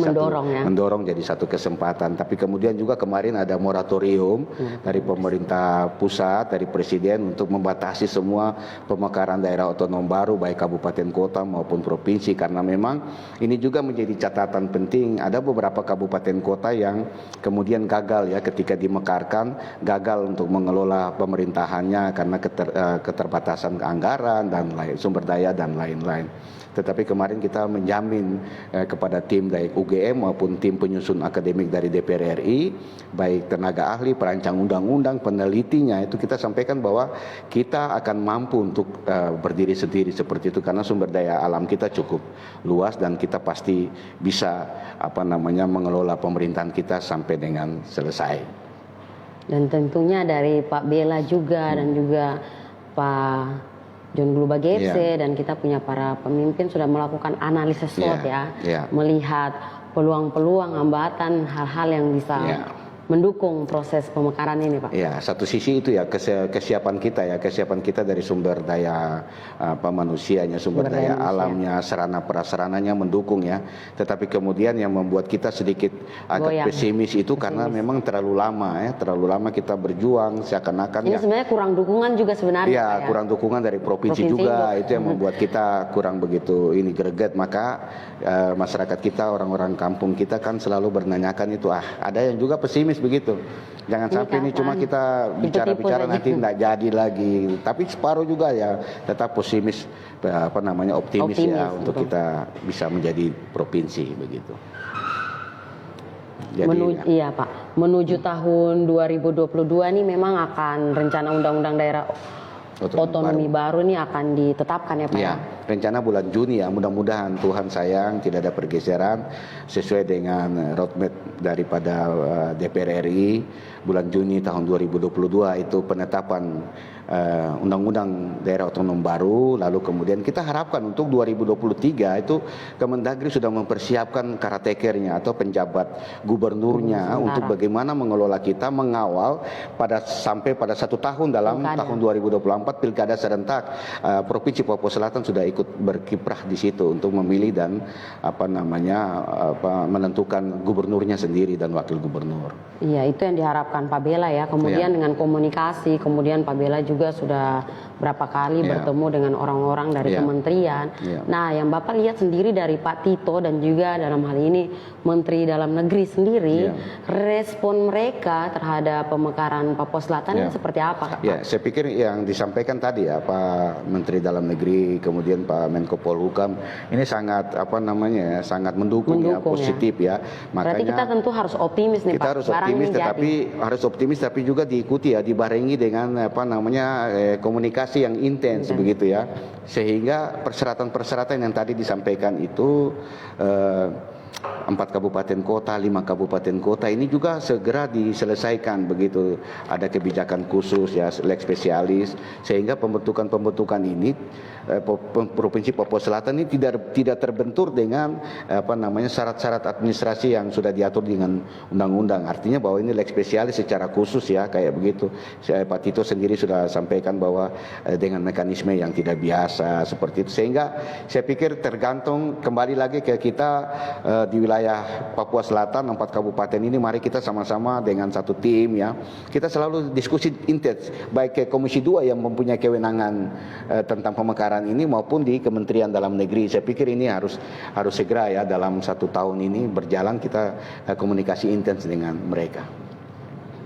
Speaker 2: mendorong jadi satu kesempatan. Tapi kemudian juga kemarin ada moratorium dari pemerintah pusat, dari presiden untuk membatasi semua pemekaran daerah otonom baru baik kabupaten kota maupun provinsi, karena memang ini juga menjadi catatan penting. Ada beberapa kabupaten kota yang kemudian gagal ya ketika dimekarkan, gagal untuk mengelola pemerintahannya karena keterbatasan anggaran dan sumber daya dan lain-lain. Tetapi kemarin kita menjamin kepada tim dari UGM maupun tim penyusun akademik dari DPR RI, baik tenaga ahli, perancang undang-undang, penelitinya, itu kita sampaikan bahwa kita akan mampu untuk berdiri sendiri seperti itu, karena sumber daya alam kita cukup luas dan kita pasti bisa mengelola pemerintahan kita sampai dengan selesai.
Speaker 1: Dan tentunya dari Pak Bella juga dan juga Pak John Glubagetse dan kita punya para pemimpin sudah melakukan analisis SWOT melihat peluang-peluang, hambatan, hal-hal yang bisa mendukung proses pemekaran ini, Pak.
Speaker 2: Ya, satu sisi itu ya kesiapan kita dari sumber daya manusianya, sumber daya alamnya, sarana prasarananya mendukung ya. Tetapi kemudian yang membuat kita sedikit agak pesimis itu karena memang terlalu lama kita berjuang seakan-akan
Speaker 1: ini sebenarnya kurang dukungan juga sebenarnya.
Speaker 2: Ya, kurang dukungan dari provinsi juga itu yang membuat kita kurang begitu greget. Maka masyarakat kita, orang-orang kampung kita kan selalu bernanyakan itu, ada yang juga pesimis begitu. Jangan sampai ini cuma kita bicara-bicara nanti tidak jadi lagi. Tapi separuh juga ya tetap pesimis, optimis ya untuk kita bisa menjadi provinsi begitu. Jadi,
Speaker 1: iya Pak, menuju tahun 2022 ini memang akan rencana undang-undang daerah otonomi baru ini akan ditetapkan ya Pak ya?
Speaker 2: Rencana bulan Juni ya, mudah-mudahan Tuhan sayang tidak ada pergeseran sesuai dengan roadmap daripada DPR RI. Bulan Juni tahun 2022 itu penetapan undang-undang daerah otonom baru. Lalu kemudian kita harapkan untuk 2023 itu Kemendagri sudah mempersiapkan karatekernya atau penjabat gubernurnya untuk bagaimana mengelola kita, mengawal sampai pada 1 tahun dalam tahun 2024 pilkada serentak. Provinsi Papua Selatan sudah ikut berkiprah di situ untuk memilih dan menentukan gubernurnya sendiri dan wakil gubernur.
Speaker 1: Iya, itu yang diharapkan Pak Bella ya. Kemudian dengan komunikasi, kemudian Pak Bella juga sudah berapa kali bertemu dengan orang-orang dari kementerian. Nah, yang Bapak lihat sendiri dari Pak Tito dan juga dalam hal ini Menteri Dalam Negeri sendiri, respon mereka terhadap pemekaran Papua Selatan ini seperti apa, Kak?
Speaker 2: Ya, saya pikir yang disampaikan tadi ya Pak Menteri Dalam Negeri, kemudian Pak Menko Polhukam, ini sangat sangat mendukung ya, positif ya.
Speaker 1: Makanya berarti kita tentu harus optimis nih Pak.
Speaker 2: Kita harus optimis tapi juga diikuti ya, dibarengi dengan komunikasi yang intens begitu ya, sehingga persyaratan-persyaratan yang tadi disampaikan itu 4 kabupaten kota, 5 kabupaten kota ini juga segera diselesaikan begitu. Ada kebijakan khusus ya, lex spesialis, sehingga pembentukan ini Provinsi Papua Selatan ini tidak terbentur dengan syarat-syarat administrasi yang sudah diatur dengan undang-undang. Artinya bahwa ini lex spesialis secara khusus ya, kayak begitu. Pak Tito sendiri sudah sampaikan bahwa dengan mekanisme yang tidak biasa seperti itu, sehingga saya pikir tergantung kembali lagi ke kita di wilayah Papua Selatan 4 kabupaten ini. Mari kita sama-sama dengan satu tim ya, kita selalu diskusi intens baik ke Komisi 2 yang mempunyai kewenangan tentang pemekaran ini maupun di Kementerian Dalam Negeri. Saya pikir ini harus segera ya, dalam 1 tahun ini berjalan kita komunikasi intens dengan mereka.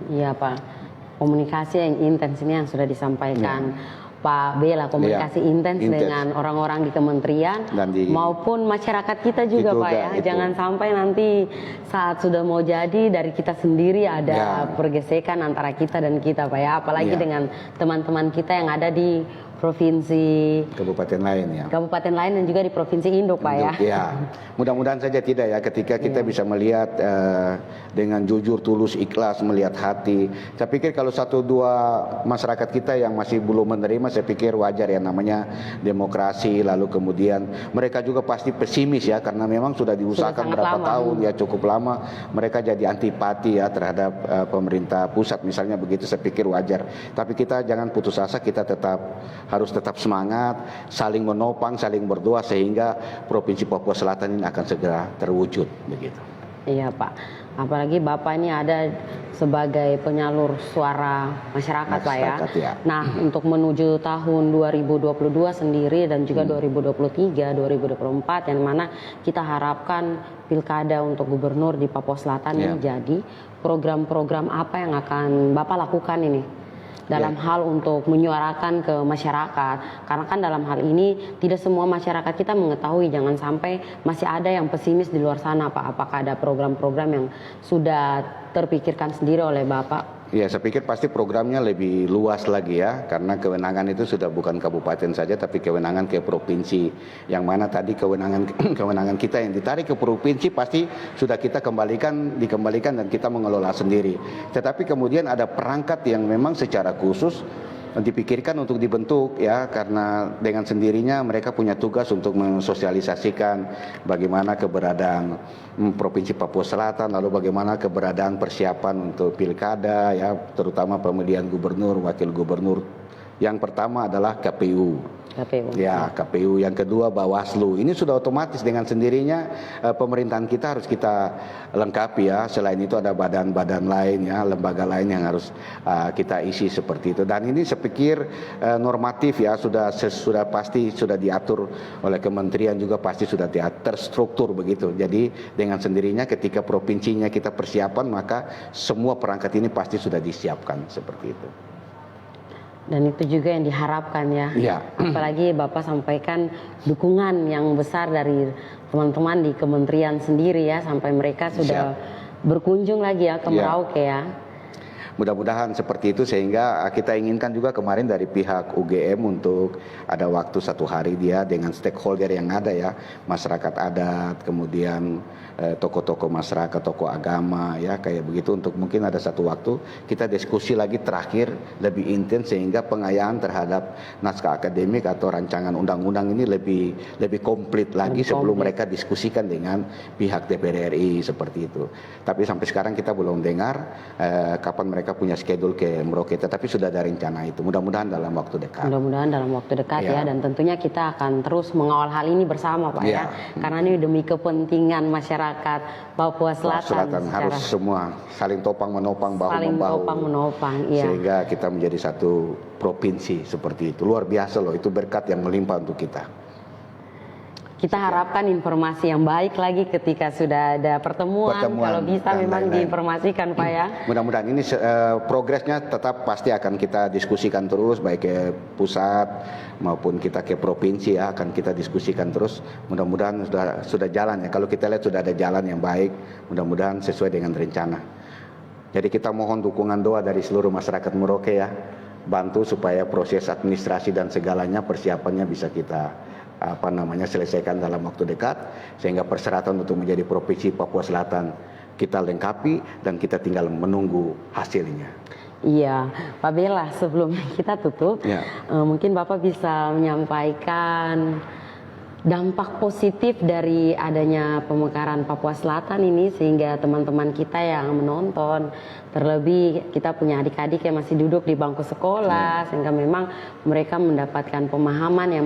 Speaker 1: Iya Pak, komunikasi yang intens ini yang sudah disampaikan Pak Bella, komunikasi intens dengan orang-orang di kementerian maupun masyarakat kita juga Pak ya. Jangan sampai nanti saat sudah mau jadi dari kita sendiri ada pergesekan antara kita dan kita Pak ya. Apalagi dengan teman-teman kita yang ada di provinsi
Speaker 2: kabupaten lain ya.
Speaker 1: Kabupaten lain dan juga di provinsi induk, Pak ya.
Speaker 2: Ya, mudah-mudahan saja tidak ya, ketika kita bisa melihat dengan jujur, tulus, ikhlas, melihat hati. Saya pikir kalau satu dua masyarakat kita yang masih belum menerima, saya pikir wajar ya, namanya demokrasi. Lalu kemudian mereka juga pasti pesimis ya, karena memang sudah diusahakan berapa tahun ya, cukup lama. Mereka jadi antipati ya terhadap pemerintah pusat misalnya begitu. Saya pikir wajar. Tapi kita jangan putus asa, kita harus tetap semangat, saling menopang, saling berdoa sehingga Provinsi Papua Selatan ini akan segera terwujud begitu.
Speaker 1: Iya Pak, apalagi Bapak ini ada sebagai penyalur suara masyarakat Pak ya.
Speaker 2: Ya.
Speaker 1: Nah untuk menuju tahun 2022 sendiri dan juga 2023, 2024 yang mana kita harapkan pilkada untuk gubernur di Papua Selatan ini jadi, program-program apa yang akan Bapak lakukan ini? Dalam hal untuk menyuarakan ke masyarakat, karena kan dalam hal ini tidak semua masyarakat kita mengetahui, jangan sampai masih ada yang pesimis di luar sana Pak. Apakah ada program-program yang sudah terpikirkan sendiri oleh Bapak?
Speaker 2: Ya, saya pikir pasti programnya lebih luas lagi ya, karena kewenangan itu sudah bukan kabupaten saja, tapi kewenangan ke provinsi. Yang mana tadi kewenangan kita yang ditarik ke provinsi pasti sudah kita dikembalikan dan kita mengelola sendiri. Tetapi kemudian ada perangkat yang memang secara khusus dipikirkan untuk dibentuk ya, karena dengan sendirinya mereka punya tugas untuk mensosialisasikan bagaimana keberadaan Provinsi Papua Selatan, lalu bagaimana keberadaan persiapan untuk pilkada ya, terutama pemilihan gubernur, wakil gubernur. Yang pertama adalah KPU. Ya, KPU. Yang kedua Bawaslu. Ini sudah otomatis dengan sendirinya pemerintahan kita harus kita lengkapi ya. Selain itu ada badan-badan lain ya, lembaga lain yang harus kita isi seperti itu. Dan ini saya pikir normatif ya, sudah pasti sudah diatur oleh kementerian, juga pasti sudah terstruktur begitu. Jadi dengan sendirinya ketika provinsinya kita persiapan, maka semua perangkat ini pasti sudah disiapkan seperti itu.
Speaker 1: Dan itu juga yang diharapkan ya. Apalagi Bapak sampaikan dukungan yang besar dari teman-teman di kementerian sendiri ya, sampai mereka sudah berkunjung lagi ya ke Merauke ya.
Speaker 2: Mudah-mudahan seperti itu, sehingga kita inginkan juga kemarin dari pihak UGM untuk ada waktu 1 hari dia dengan stakeholder yang ada ya, masyarakat adat, kemudian tokoh-tokoh masyarakat, tokoh agama ya, kayak begitu, untuk mungkin ada satu waktu kita diskusi lagi terakhir lebih intens, sehingga pengayaan terhadap naskah akademik atau rancangan undang-undang ini lebih komplit lagi sebelum mereka diskusikan dengan pihak DPR RI seperti itu. Tapi sampai sekarang kita belum dengar kapan mereka punya schedule ke Merauke, tetapi sudah ada rencana itu. Mudah-mudahan dalam waktu dekat.
Speaker 1: Mudah-mudahan dalam waktu dekat ya, dan tentunya kita akan terus mengawal hal ini bersama Pak ya. Karena ini demi kepentingan masyarakat Papua Selatan.
Speaker 2: Harus semua saling topang menopang, bahu membahu. Sehingga kita menjadi satu provinsi seperti itu. Luar biasa loh, itu berkat yang melimpah untuk kita.
Speaker 1: Kita harapkan informasi yang baik lagi ketika sudah ada pertemuan kalau bisa memang diinformasikan Pak ya.
Speaker 2: Mudah-mudahan ini progresnya tetap pasti akan kita diskusikan terus, baik ke pusat maupun kita ke provinsi ya, akan kita diskusikan terus. Mudah-mudahan sudah jalan ya. Kalau kita lihat sudah ada jalan yang baik, mudah-mudahan sesuai dengan rencana. Jadi kita mohon dukungan doa dari seluruh masyarakat Merauke ya, bantu supaya proses administrasi dan segalanya persiapannya bisa kita selesaikan dalam waktu dekat, sehingga persyaratan untuk menjadi Provinsi Papua Selatan kita lengkapi dan kita tinggal menunggu hasilnya.
Speaker 1: Iya, Pak Bella, sebelum kita tutup, mungkin Bapak bisa menyampaikan dampak positif dari adanya pemekaran Papua Selatan ini, sehingga teman-teman kita yang menonton, terlebih kita punya adik-adik yang masih duduk di bangku sekolah, sehingga memang mereka mendapatkan pemahaman yang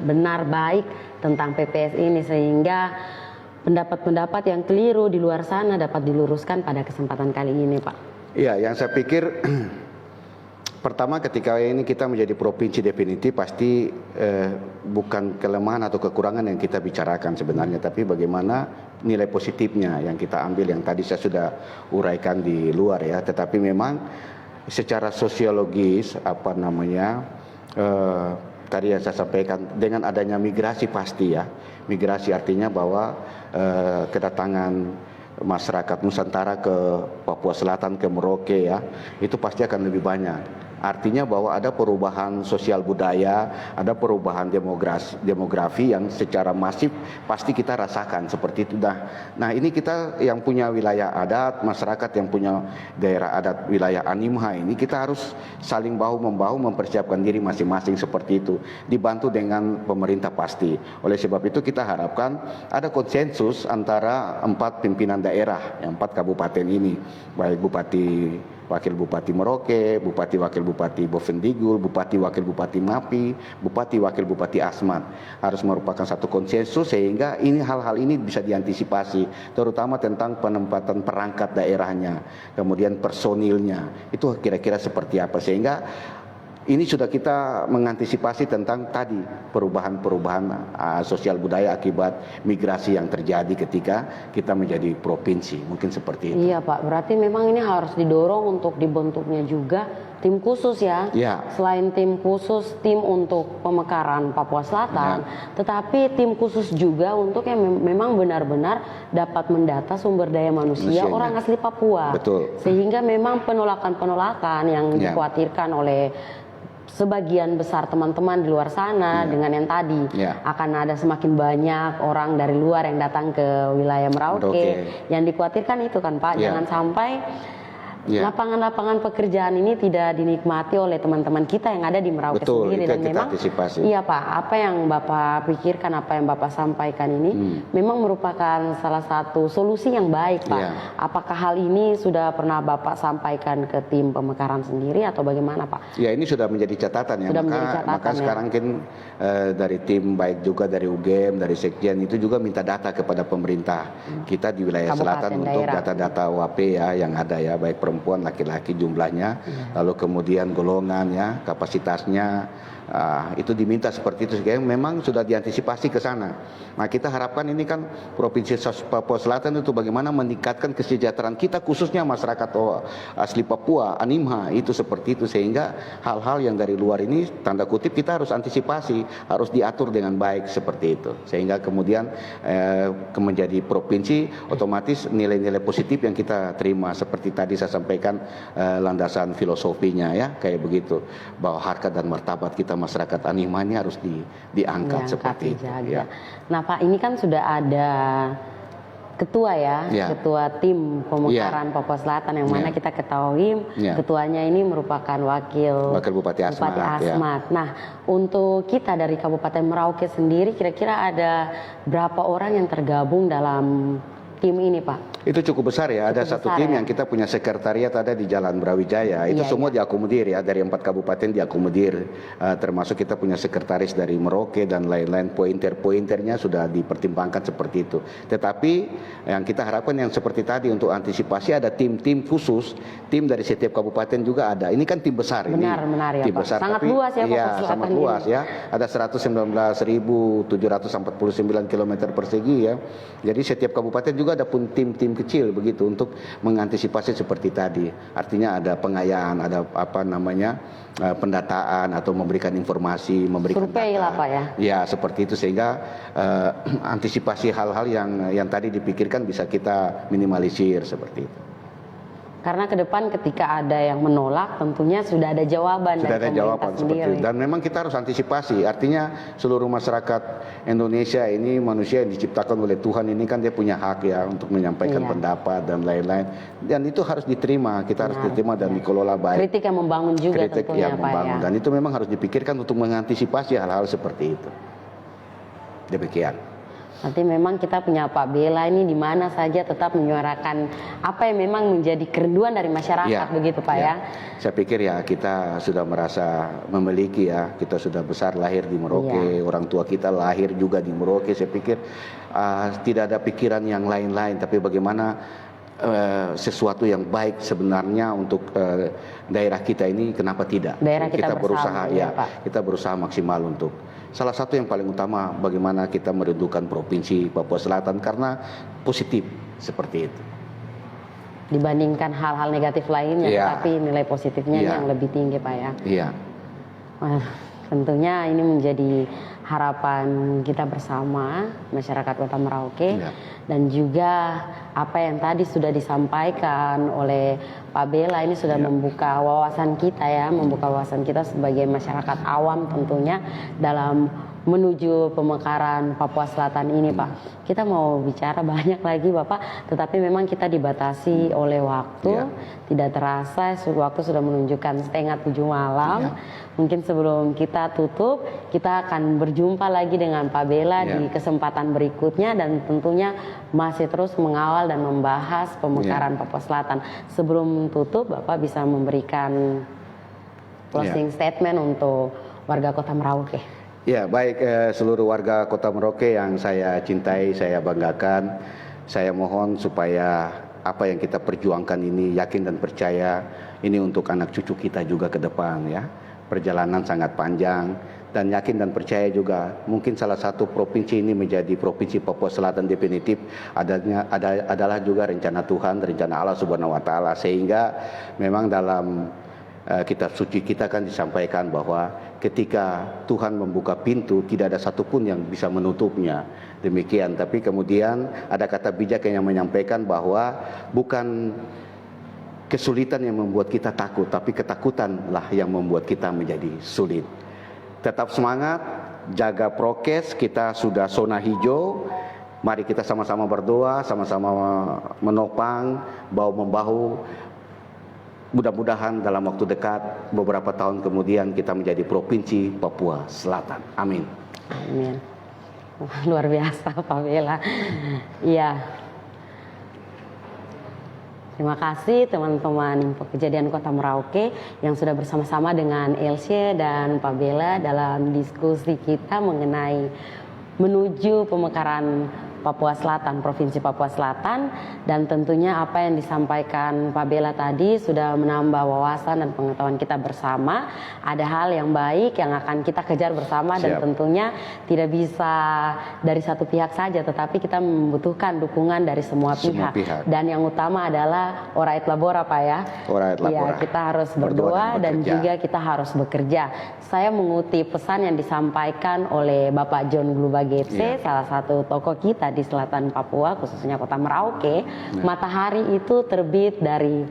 Speaker 1: benar baik tentang PPS ini, sehingga pendapat-pendapat yang keliru di luar sana dapat diluruskan pada kesempatan kali ini Pak.
Speaker 2: Iya, yang saya pikir pertama, ketika ini kita menjadi provinsi definitif, pasti bukan kelemahan atau kekurangan yang kita bicarakan sebenarnya, tapi bagaimana nilai positifnya yang kita ambil, yang tadi saya sudah uraikan di luar ya. Tetapi memang secara sosiologis tadi yang saya sampaikan, dengan adanya migrasi pasti ya, migrasi artinya bahwa kedatangan masyarakat Nusantara ke Papua Selatan, ke Merauke ya, itu pasti akan lebih banyak. Artinya bahwa ada perubahan sosial budaya, ada perubahan demografi yang secara masif pasti kita rasakan seperti itu. Nah ini kita yang punya wilayah adat, masyarakat yang punya daerah adat wilayah Animha ini, kita harus saling bahu-membahu mempersiapkan diri masing-masing seperti itu. Dibantu dengan pemerintah pasti. Oleh sebab itu kita harapkan ada konsensus antara 4 pimpinan daerah, 4 kabupaten ini, baik Bupati, Wakil Bupati Merauke, Bupati Wakil Bupati Bovendigul, Bupati Wakil Bupati Mapi, Bupati Wakil Bupati Asmat. Harus merupakan satu konsensus sehingga hal-hal ini bisa diantisipasi, terutama tentang penempatan perangkat daerahnya, kemudian personilnya. Itu kira-kira seperti apa, sehingga ini sudah kita mengantisipasi tentang tadi perubahan-perubahan sosial budaya akibat migrasi yang terjadi ketika kita menjadi provinsi. Mungkin seperti itu.
Speaker 1: Iya Pak, berarti memang ini harus didorong untuk dibentuknya juga tim khusus ya.
Speaker 2: Ya.
Speaker 1: Selain tim khusus, tim untuk pemekaran Papua Selatan, tetapi tim khusus juga untuk yang memang benar-benar dapat mendata sumber daya manusia orang asli Papua.
Speaker 2: Betul.
Speaker 1: Sehingga memang penolakan-penolakan yang dikhawatirkan oleh sebagian besar teman-teman di luar sana dengan yang tadi akan ada semakin banyak orang dari luar yang datang ke wilayah Merauke. Yang dikhawatirkan itu kan Pak, jangan sampai lapangan-lapangan pekerjaan ini tidak dinikmati oleh teman-teman kita yang ada di Merauke sendiri. Dan memang iya Pak, apa yang Bapak pikirkan, apa yang Bapak sampaikan ini memang merupakan salah satu solusi yang baik Pak. Apakah hal ini sudah pernah Bapak sampaikan ke tim pemekaran sendiri atau bagaimana Pak?
Speaker 2: Ya, ini sudah menjadi catatan ya. Maka sekarang kan dari tim baik juga dari UGM, dari Sekjen itu juga minta data kepada pemerintah kita di wilayah selatan untuk data-data WAP ya yang ada ya, baik perempuan, laki-laki jumlahnya, lalu kemudian golongannya, kapasitasnya, itu diminta seperti itu, sehingga memang sudah diantisipasi ke sana. Nah kita harapkan ini kan Provinsi Papua Selatan itu bagaimana meningkatkan kesejahteraan kita, khususnya masyarakat asli Papua, Animha itu seperti itu, sehingga hal-hal yang dari luar ini tanda kutip kita harus antisipasi, harus diatur dengan baik seperti itu, sehingga kemudian menjadi provinsi otomatis nilai-nilai positif yang kita terima seperti tadi saya sampaikan landasan filosofinya ya kayak begitu, bahwa harkat dan martabat kita masyarakat Animha ini harus diangkat seperti itu. Ya.
Speaker 1: Nah Pak, ini kan sudah ada ketua ya, ketua tim pemekaran Papua Selatan yang mana kita ketahui ketuanya ini merupakan wakil Bupati Asmat. Nah untuk kita dari Kabupaten Merauke sendiri kira-kira ada berapa orang yang tergabung dalam tim ini Pak?
Speaker 2: Itu cukup besar ya, ada satu tim yang kita punya sekretariat ada di Jalan Brawijaya, itu semua diakomodir ya, dari 4 kabupaten diakomodir, termasuk kita punya sekretaris dari Merauke dan lain-lain, pointer-pointernya sudah dipertimbangkan seperti itu. Tetapi yang kita harapkan yang seperti tadi untuk antisipasi ada tim-tim khusus, tim dari setiap kabupaten juga ada. Ini kan tim besar ini.
Speaker 1: Benar ya
Speaker 2: tim
Speaker 1: Pak.
Speaker 2: Besar,
Speaker 1: sangat
Speaker 2: tapi,
Speaker 1: luas ya Papua Selatan.
Speaker 2: Sangat luas ya. Ada 119.749 km persegi ya. Jadi setiap kabupaten juga ada pun tim-tim kecil begitu untuk mengantisipasi seperti tadi. Artinya ada pengayaan, ada pendataan atau memberikan informasi, memberikan
Speaker 1: survei lah Pak ya.
Speaker 2: Ya seperti itu, sehingga antisipasi hal-hal yang tadi dipikirkan bisa kita minimalisir seperti itu.
Speaker 1: Karena ke depan ketika ada yang menolak tentunya sudah ada jawaban dari pemerintah sendiri.
Speaker 2: Dan memang kita harus antisipasi. Artinya seluruh masyarakat Indonesia ini manusia yang diciptakan oleh Tuhan ini kan dia punya hak ya untuk menyampaikan pendapat dan lain-lain. Dan itu harus diterima, kita harus diterima dan dikelola baik.
Speaker 1: Kritik yang membangun juga tentunya Pak ya.
Speaker 2: Dan itu memang harus dipikirkan untuk mengantisipasi hal-hal seperti itu. Demikian.
Speaker 1: Nanti memang kita punya Pak Bela ini di mana saja tetap menyuarakan apa yang memang menjadi kerinduan dari masyarakat begitu Pak ya.
Speaker 2: Saya pikir ya kita sudah merasa memiliki ya, kita sudah besar lahir di Merauke, orang tua kita lahir juga di Merauke. Saya pikir tidak ada pikiran yang lain-lain, tapi bagaimana sesuatu yang baik sebenarnya untuk daerah kita ini, kenapa tidak?
Speaker 1: Daerah kita
Speaker 2: berusaha
Speaker 1: Pak.
Speaker 2: Kita berusaha maksimal untuk salah satu yang paling utama bagaimana kita merindukan provinsi Papua Selatan karena positif seperti itu.
Speaker 1: Dibandingkan hal-hal negatif lainnya, tapi nilai positifnya yang lebih tinggi Pak ya.
Speaker 2: Iya.
Speaker 1: Tentunya ini menjadi harapan kita bersama masyarakat Kota Merauke dan juga apa yang tadi sudah disampaikan oleh Pak Bella ini sudah membuka wawasan kita ya, membuka wawasan kita sebagai masyarakat awam tentunya dalam menuju pemekaran Papua Selatan ini, Pak. Kita mau bicara banyak lagi, Bapak, tetapi memang kita dibatasi oleh waktu. Tidak terasa waktu sudah menunjukkan 6:30 malam. Mungkin sebelum kita tutup, kita akan berjumpa lagi dengan Pak Bella di kesempatan berikutnya, dan tentunya masih terus mengawal dan membahas pemekaran Papua Selatan. Sebelum tutup, Bapak bisa memberikan closing statement untuk warga Kota Merauke.
Speaker 2: Ya, baik, seluruh warga Kota Merauke yang saya cintai, saya banggakan, saya mohon supaya apa yang kita perjuangkan ini yakin dan percaya ini untuk anak cucu kita juga ke depan ya. Perjalanan sangat panjang, dan yakin dan percaya juga mungkin salah satu provinsi ini menjadi provinsi Papua Selatan definitif adalah juga rencana Tuhan, rencana Allah Subhanahu wa taala, sehingga memang dalam kitab suci kita kan disampaikan bahwa ketika Tuhan membuka pintu tidak ada satupun yang bisa menutupnya, demikian. Tapi kemudian ada kata bijak yang menyampaikan bahwa bukan kesulitan yang membuat kita takut, tapi ketakutanlah yang membuat kita menjadi sulit. Tetap semangat, jaga prokes, kita sudah zona hijau. Mari kita sama-sama berdoa, sama-sama menopang, bahu-membahu. Mudah-mudahan dalam waktu dekat, beberapa tahun kemudian kita menjadi Provinsi Papua Selatan. Amin.
Speaker 1: Amin. Luar biasa Pak Bella. Iya. Terima kasih teman-teman Info Kejadian Kota Merauke yang sudah bersama-sama dengan Elsie dan Pak Bella dalam diskusi kita mengenai menuju pemekaran Papua Selatan, Provinsi Papua Selatan, dan tentunya apa yang disampaikan Pak Bella tadi sudah menambah wawasan dan pengetahuan kita bersama. Ada hal yang baik yang akan kita kejar bersama. Dan tentunya tidak bisa dari satu pihak saja, tetapi kita membutuhkan dukungan dari semua pihak. Dan yang utama adalah ora et labora, Pak ya.
Speaker 2: Ora et labora.
Speaker 1: Ya, kita harus berdoa dan juga kita harus bekerja. Saya mengutip pesan yang disampaikan oleh Bapak John Glubagetse, salah satu tokoh kita di selatan Papua, khususnya Kota Merauke. Matahari itu terbit dari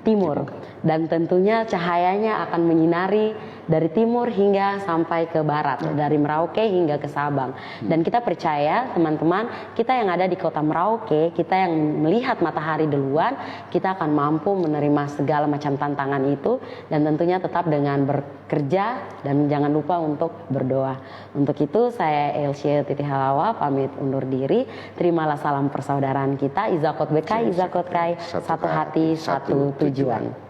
Speaker 1: timur, dan tentunya cahayanya akan menyinari dari timur hingga sampai ke barat, dari Merauke hingga ke Sabang. Dan kita percaya teman-teman, kita yang ada di Kota Merauke, kita yang melihat matahari duluan, kita akan mampu menerima segala macam tantangan itu, dan tentunya tetap dengan bekerja dan jangan lupa untuk berdoa. Untuk itu saya Elsie Titi Halawa pamit undur diri. Terimalah salam persaudaraan kita, Izakot Bekai, Izakot Kai, satu hati, satu tujuan.